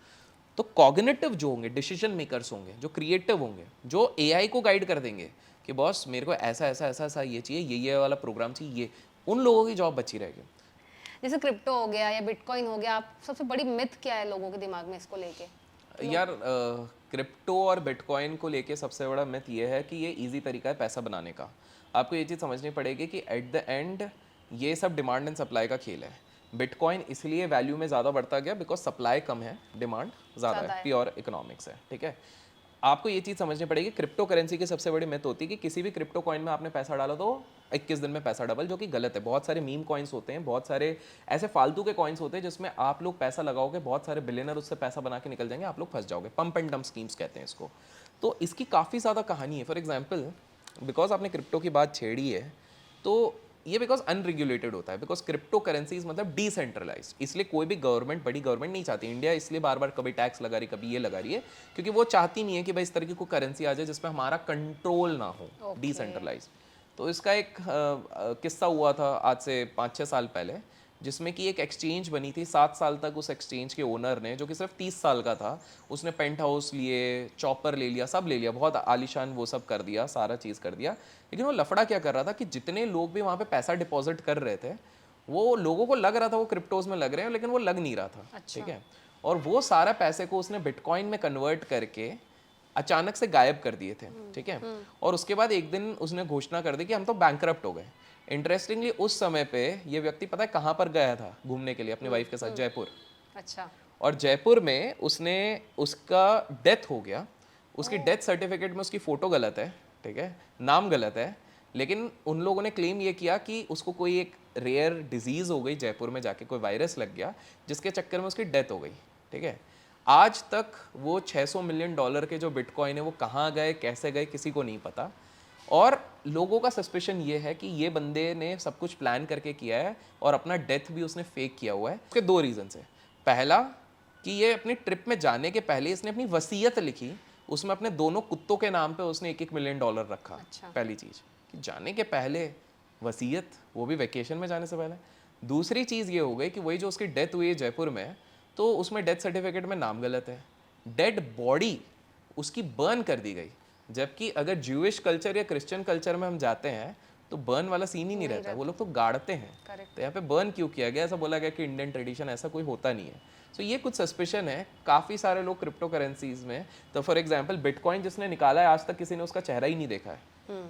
तो कॉग्निटिव जो होंगे, डिसीजन मेकर्स होंगे, जो क्रिएटिव होंगे, जो एआई को गाइड कर देंगे कि बॉस मेरे को ऐसा ऐसा ऐसा ऐसा ये चाहिए, ये वाला प्रोग्राम चाहिए, ये, उन लोगों की जॉब बची रहेगी। जैसे क्रिप्टो हो गया या बिटकॉइन हो गया, आप सबसे बड़ी मिथ क्या है लोगों के दिमाग में इसको लेके? यार क्रिप्टो और बिटकॉइन को लेके सबसे बड़ा मिथ ये है कि ये इजी तरीका है पैसा बनाने का। आपको ये चीज़ समझनी पड़ेगी कि एट द एंड ये सब डिमांड एंड सप्लाई का खेल है। बिटकॉइन इसलिए वैल्यू में ज़्यादा बढ़ता गया बिकॉज सप्लाई कम है, डिमांड ज़्यादा है, प्योर इकोनॉमिक्स है, ठीक है। आपको ये चीज़ समझनी पड़ेगी, क्रिप्टो करेंसी की सबसे बड़ी मिथ होती है कि किसी भी क्रिप्टो कॉइन में आपने पैसा डाला तो 21 दिन में पैसा डबल, जो कि गलत है। बहुत सारे मीम कॉइन्स होते हैं, बहुत सारे ऐसे फालतू के कॉइन्स होते हैं जिसमें आप लोग पैसा लगाओगे, बहुत सारे बिलियनर उससे पैसा बना के निकल जाएंगे, आप लोग फंस जाओगे। पंप एंड डंप स्कीम्स कहते हैं इसको। तो इसकी काफ़ी ज़्यादा कहानी है। फॉर एग्जाम्पल, बिकॉज आपने क्रिप्टो की बात छेड़ी है, तो ये बिकॉज अनरेगुलेटेड होता है, बिकॉज क्रिप्टो करेंसीज मतलब डिसेंट्रलाइज, इसलिए कोई भी गवर्नमेंट, बड़ी गवर्नमेंट नहीं चाहती। इंडिया इसलिए बार बार कभी टैक्स लगा रही, कभी ये लगा रही है, क्योंकि वो चाहती नहीं है कि भाई इस तरह की कोई करेंसी आ जाए जिसमें हमारा कंट्रोल ना हो, डिसेंट्रलाइज। तो इसका एक किस्सा हुआ था आज से 5-6 साल पहले, जिसमें कि एक एक्सचेंज बनी थी। 7 साल तक उस एक्सचेंज के ओनर ने, जो कि सिर्फ 30 साल का था, उसने पेंट हाउस लिए, चॉपर ले लिया, सब ले लिया, बहुत आलीशान वो सब कर दिया, सारा चीज़ कर दिया। लेकिन वो लफड़ा क्या कर रहा था कि जितने लोग भी वहाँ पे पैसा डिपॉजिट कर रहे थे, वो लोगों को लग रहा था वो क्रिप्टोज में लग रहे हैं, लेकिन वो लग नहीं रहा था, ठीक है। और वो सारा पैसे को उसने बिटकॉइन में कन्वर्ट करके अचानक से गायब कर दिए थे, ठीक है। और उसके बाद एक दिन उसने घोषणा कर दी कि हम तो बैंकरप्ट हो गए। इंटरेस्टिंगली उस समय पे ये व्यक्ति पता है कहाँ पर गया था घूमने के लिए अपनी वाइफ के साथ? जयपुर। अच्छा। और जयपुर में उसने, उसका डेथ हो गया, उसकी डेथ सर्टिफिकेट में उसकी फ़ोटो गलत है, ठीक है, नाम गलत है, लेकिन उन लोगों ने क्लेम ये किया कि उसको कोई एक रेयर डिजीज़ हो गई जयपुर में जाके, कोई वायरस लग गया जिसके चक्कर में उसकी डेथ हो गई, ठीक है। आज तक वो $600 मिलियन के जो बिटकॉइन है वो कहाँ गए, कैसे गए, किसी को नहीं पता। और लोगों का सस्पेशन ये है कि ये बंदे ने सब कुछ प्लान करके किया है और अपना डेथ भी उसने फेक किया हुआ है। उसके 2 रीज़न है। पहला कि ये अपनी ट्रिप में जाने के पहले इसने अपनी वसीयत लिखी, उसमें अपने दोनों कुत्तों के नाम पे उसने $1-1 मिलियन रखा। अच्छा। पहली चीज़ कि जाने के पहले वसीयत, वो भी वैकेशन में जाने से पहले। दूसरी चीज़ ये हो गई कि वही जो उसकी डेथ हुई है जयपुर में, तो उसमें डेथ सर्टिफिकेट में नाम गलत है, डेड बॉडी उसकी बर्न कर दी गई। जबकि अगर ज्यूइश कल्चर या क्रिश्चियन कल्चर में हम जाते हैं तो बर्न वाला सीन ही नहीं रहता, वो लोग तो गाड़ते हैं। तो यहाँ पे बर्न क्यों किया गया? ऐसा बोला गया कि इंडियन ट्रेडिशन, ऐसा कोई होता नहीं है। सो ये कुछ सस्पेशन है काफ़ी सारे लोग क्रिप्टो करेंसीज में। तो फॉर एग्जांपल बिटकॉइन जिसने निकाला है, आज तक किसी ने उसका चेहरा ही नहीं देखा है।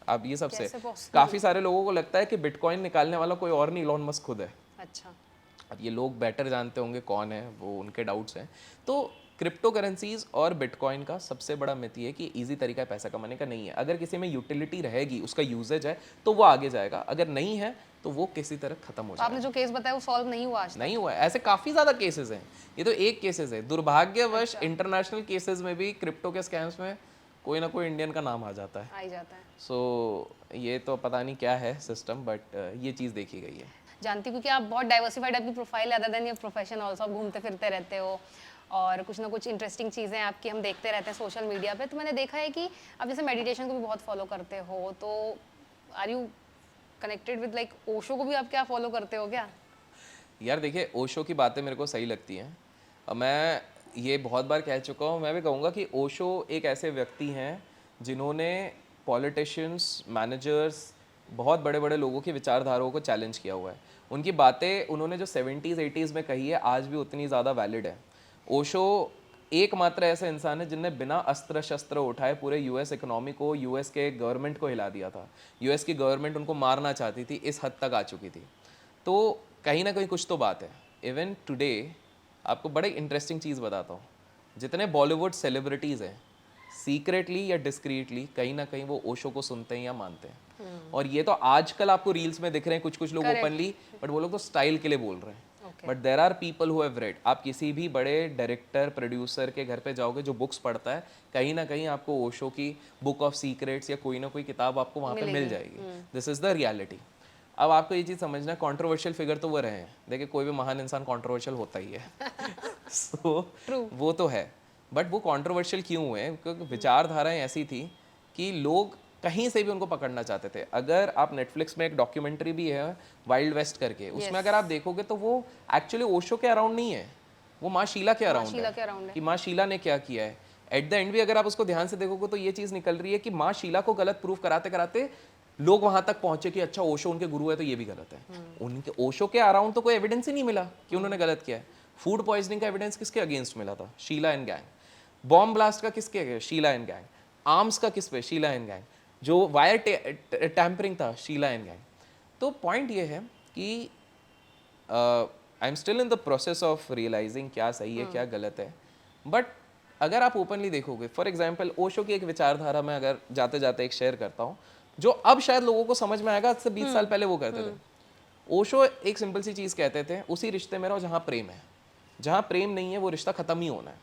अब ये सबसे काफ़ी सारे लोगों को लगता है कि बिटकॉइन निकालने वाला कोई और नहीं, इलॉन मस्क खुद है। अच्छा। अब ये लोग बेटर जानते होंगे कौन है, वो उनके डाउट्स हैं। तो क्रिप्टो करेंसीज और बिटकॉइन का सबसे बड़ा मिथ ये है कि इजी तरीका है पैसा कमाने का, नहीं है। अगर किसी में यूटिलिटी रहेगी, उसका यूजेज है, तो वो आगे जाएगा, अगर नहीं है तो वो किसी तरह खत्म हो जाएगा। आपने जो केस बताया वो सॉल्व नहीं हुआ आज तक? नहीं हुआ है। ऐसे काफ़ी ज़्यादा केसेस हैं, ये तो एक केसेस है। दुर्भाग्यवश इंटरनेशनल केसेस में भी क्रिप्टो के स्कैम्स में कोई ना कोई इंडियन का नाम आ जाता है। आ ही जाता है। सो ये तो पता नहीं क्या है सिस्टम, बट ये चीज़ देखी गई है। जानती हूँ कि आप बहुत डाइवर्सिफाइड आपकी profile, other than your profession also, आप घूमते फिरते रहते हो और कुछ ना कुछ इंटरेस्टिंग चीज़ें आपकी हम देखते रहते हैं सोशल मीडिया पे। तो मैंने देखा है कि आप जैसे मेडिटेशन को भी बहुत फॉलो करते हो, तो are you connected with like Osho को भी आप क्या फॉलो करते हो क्या? यार देखिए, ओशो की बातें मेरे को सही लगती हैं। मैं ये बहुत बार कह चुका हूँ, मैं भी कहूँगा कि ओशो एक ऐसे व्यक्ति हैं जिन्होंने पॉलिटिशियंस, मैनेजर्स, बहुत बड़े बड़े लोगों की विचारधाराओं को चैलेंज किया हुआ है। उनकी बातें उन्होंने जो 70s 80s में कही है, आज भी उतनी ज़्यादा वैलिड है। ओशो एकमात्र ऐसा इंसान है जिनने बिना अस्त्र शस्त्र उठाए पूरे यूएस इकोनॉमी को, यूएस के गवर्नमेंट को हिला दिया था। यूएस की गवर्नमेंट उनको मारना चाहती थी, इस हद तक आ चुकी थी। तो कहीं ना कहीं कुछ तो बात है। इवन टुडे आपको बड़े इंटरेस्टिंग चीज़ बताता हूँ, जितने बॉलीवुड सेलिब्रिटीज़ हैं सीक्रेटली या डिस्क्रीटली कहीं ना कहीं वो ओशो को सुनते हैं या मानते हैं। और ये तो आजकल आपको रील्स में दिख रहे हैं कुछ कुछ लोग ओपनली, बट वो लोग तो स्टाइल के लिए बोल रहे हैं। But there are people who have read. आप किसी भी बड़े डायरेक्टर प्रोड्यूसर के घर पे जाओगे जो बुक्स पढ़ता है, कहीं ना कहीं आपको ओशो की बुक ऑफ सीक्रेट्स या कोई ना कोई किताब आपको वहाँ पे मिल जाएगी। This is the reality. अब आपको ये चीज़ समझना, कंट्रोवर्शियल फिगर तो वो रहे हैं, देखिए कोई भी महान इंसान कंट्रोवर्शियल होता ही है। सो वो तो है, बट वो कंट्रोवर्शियल क्यों हुए? क्योंकि विचारधाराएं ऐसी थी कि लोग कहीं से भी उनको पकड़ना चाहते थे। अगर आप नेटफ्लिक्स में एक डॉक्यूमेंट्री भी है वाइल्ड वेस्ट करके, उसमें अगर आप देखोगे तो वो एक्चुअली ओशो के अराउंड नहीं है, वो माँ शीला के अराउंड है कि माँ शीला ने क्या किया है। एट द एंड भी अगर आप उसको ध्यान से देखोगे तो ये चीज़ निकल रही है कि माँ शीला को गलत प्रूफ कराते कराते लोग वहां तक पहुंचे कि अच्छा ओशो उनके गुरु है तो ये भी गलत है। उनके ओशो के अराउंड तो कोई एविडेंस ही नहीं मिला कि उन्होंने गलत किया है। फूड पॉइजनिंग का एविडेंस किसके अगेंस्ट मिला था? Sheela and gang. Bomb blast का किसके against? Sheela and gang. Arms का किस पे? Sheela and gang. जो वायर टैंपरिंग था, शीला एंड गैंग। तो पॉइंट ये है कि I am still in the process of realising क्या सही है क्या गलत है। बट अगर आप ओपनली देखोगे, फॉर एग्जाम्पल ओशो की एक विचारधारा में अगर जाते जाते एक शेयर करता हूँ जो अब शायद लोगों को समझ में आएगा, आज से 20 साल पहले वो कहते थे। ओशो एक सिंपल सी चीज़ कहते थे, उसी रिश्ते में रहो जहाँ प्रेम है। जहाँ प्रेम नहीं है वो रिश्ता खत्म ही होना है।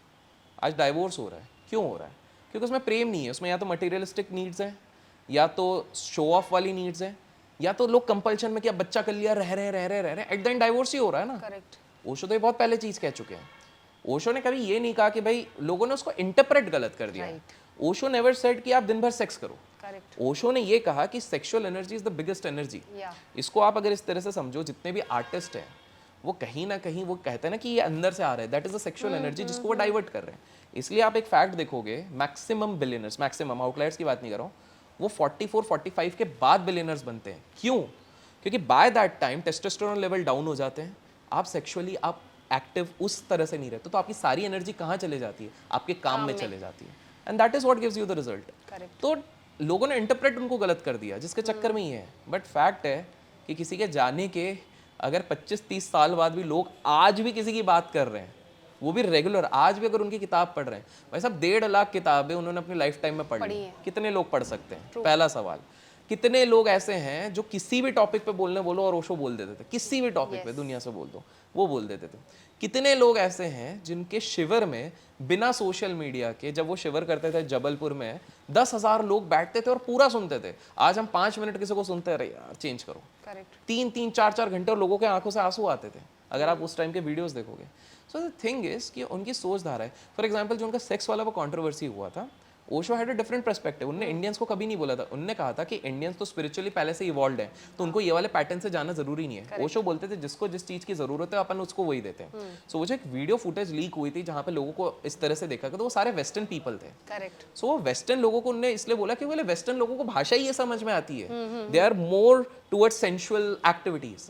आज डाइवोर्स हो रहा है, क्यों हो रहा है? क्योंकि उसमें प्रेम नहीं है। उसमें या तो मटेरियलिस्टिक नीड्स हैं, या तो शो ऑफ वाली नीड्स हैं, या तो लोग कंपल्शन में क्या बच्चा कर लिया, रह रहे एट द एंड डाइवोर्स ही हो रहा है ना। करेक्ट। ओशो तो ये बहुत पहले चीज़ कह चुके हैं। ओशो ने कभी ये नहीं कहा कि भाई लोगों ने उसको इंटरप्रेट गलत कर दिया। ओशो नेवर सेड कि आप दिन भर सेक्स करो। करेक्ट। ओशो ने ये कहा कि sexual energy is the biggest energy. इसको आप अगर इस तरह से समझो, जितने भी आर्टिस्ट हैं वो कहीं ना कहीं वो कहते हैं ना कि ये अंदर से आ रहा है, that is the sexual energy जिसको वो डाइवर्ट कर रहे हैं। इसलिए आप एक फैक्ट देखोगे, मैक्सिमम बिलियनर्स, मैक्सिमम आउटलायर्स की बात नहीं कर रहा हूँ, वो 44-45 के बाद बिलियनर्स बनते हैं। क्यों? क्योंकि by that time testosterone level down हो जाते हैं, आप सेक्सुअली आप एक्टिव उस तरह से नहीं रहते, तो आपकी सारी एनर्जी कहाँ चले जाती है? आपके काम में चले जाती है। And that is what gives you the result. तो लोगों ने इंटरप्रेट उनको गलत कर दिया, जिसके चक्कर में ही है। बट फैक्ट है कि किसी के जाने के अगर 25-30 साल बाद भी लोग आज भी किसी की बात कर रहे हैं, वो भी रेगुलर, आज भी अगर उनकी किताब पढ़ रहे हैं, भाई साहब 1.5 लाख किताबें उन्होंने अपनी लाइफ टाइम में पढ़ी है। कितने लोग पढ़ सकते हैं? पहला सवाल। कितने लोग ऐसे हैं जो किसी भी टॉपिक पे बोलने बोलो और ओशो बोल देते थे, किसी भी टॉपिक पे दुनिया से बोल दो वो बोल देते थे। कितने लोग ऐसे हैं जिनके शिविर में बिना सोशल मीडिया के, जब वो शिविर करते थे जबलपुर में, 10,000 लोग बैठते थे और पूरा सुनते थे। आज हम 5 मिनट किसी को सुनते रहे, यार चेंज करो। 3-3, 4-4 घंटे और लोगों के आंखों से आंसू आते थे अगर आप उस टाइम के वीडियोस देखोगे। सो द थिंग इज कि उनकी सोच धारा है। फॉर एग्जाम्पल जो उनका सेक्स वाला वो कंट्रोवर्सी हुआ था, Osho had a different perspective. उन्होंने इंडियंस को कभी नहीं बोला था, उन्होंने कहा था कि इंडियंस तो स्पिरिचुअली पहले से इवॉल्व हैं, तो उनको ये वाले पैटर्न से जाना जरूरी नहीं है। ओशो बोलते थे जिसको जिस चीज की जरूरत है अपन उसको वही देते हैं। सो वो जो एक वीडियो फुटेज लीक हुई थी जहाँ पे लोगों को इस तरह से देखा, तो वो सारे वेस्टर्न पीपल थे। करेक्ट। सो वो वेस्टर्न लोगों को उन्होंने इसलिए बोला क्योंकि वेस्टर्न लोगों को भाषा ही ये समझ में आती है, they are more towards sensual activities.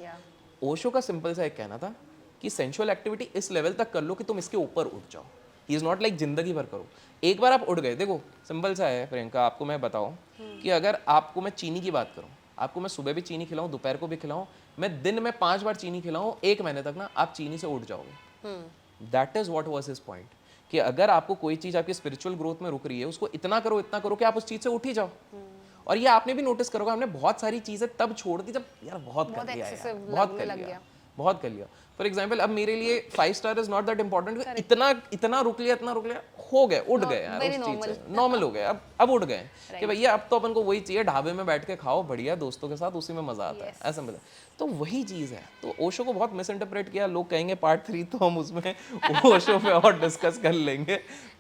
Osho का सिंपल सा एक कहना था कि सेंसुअल एक्टिविटी इस लेवल तक कर लो कि तुम इसके ऊपर उठ जाओ। ही इज नॉट लाइक जिंदगी भर करो, एक बार आप उड़ गए। देखो सिंपल सा है प्रियंका, आपको मैं बताऊं कि अगर आपको मैं चीनी की बात करूं, आपको मैं सुबह भी चीनी खिलाऊं, दोपहर को भी खिलाऊं, मैं दिन में 5 बार चीनी खिलाऊं, 1 महीने तक ना आप चीनी से उठ जाओगे। That is what was his point, कि अगर आपको कोई चीज आपकी स्पिरिचुअल ग्रोथ में रुक रही है, उसको इतना करो कि आप उस चीज से उठ ही जाओ। और ये आपने भी नोटिस करोगे, हमने बहुत सारी चीजें तब छोड़ दी जब यार बहुत कर लिया यार, बहुत कर लिया। फॉर एग्जाम्पल अब मेरे लिए 5 star is not that important, इतना रुक लिया हो गए, उठ गए यार उस चीज से, नॉर्मल हो गए। अब उठ गए कि भैया अब तो अपन को वही चाहिए, ढाबे में बैठ के खाओ बढ़िया दोस्तों के साथ, उसी में मजा आता है, ऐसा मिला। तो वही चीज है। तो ओशो को बहुत मिस इंटरप्रेट किया, लोग कहेंगे पार्ट 3 तो हम उसमें ओशो पे और डिस्कस कर लेंगे,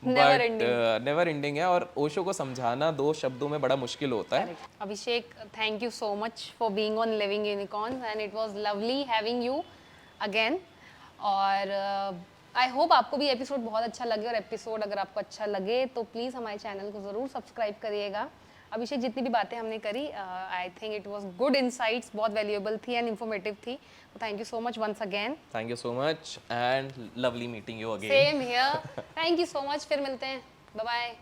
बट नेवर एंडिंग है। और ओशो को समझाना 2 शब्दों में बड़ा मुश्किल होता है। Abhishek, thank you so much for being on living unicorns and it was lovely having you again. और आई होप आपको भी एपिसोड बहुत अच्छा लगे, और एपिसोड अगर आपको अच्छा लगे तो प्लीज़ हमारे चैनल को ज़रूर सब्सक्राइब करिएगा। अभिषेक, जितनी भी बातें हमने करी, I think it was good insights, बहुत वैल्यूएबल थी एंड इन्फॉर्मेटिव थी। Thank you so much once again. Thank you so much and lovely meeting you again. Same here. Thank you so much, फिर मिलते हैं, बाय बाय।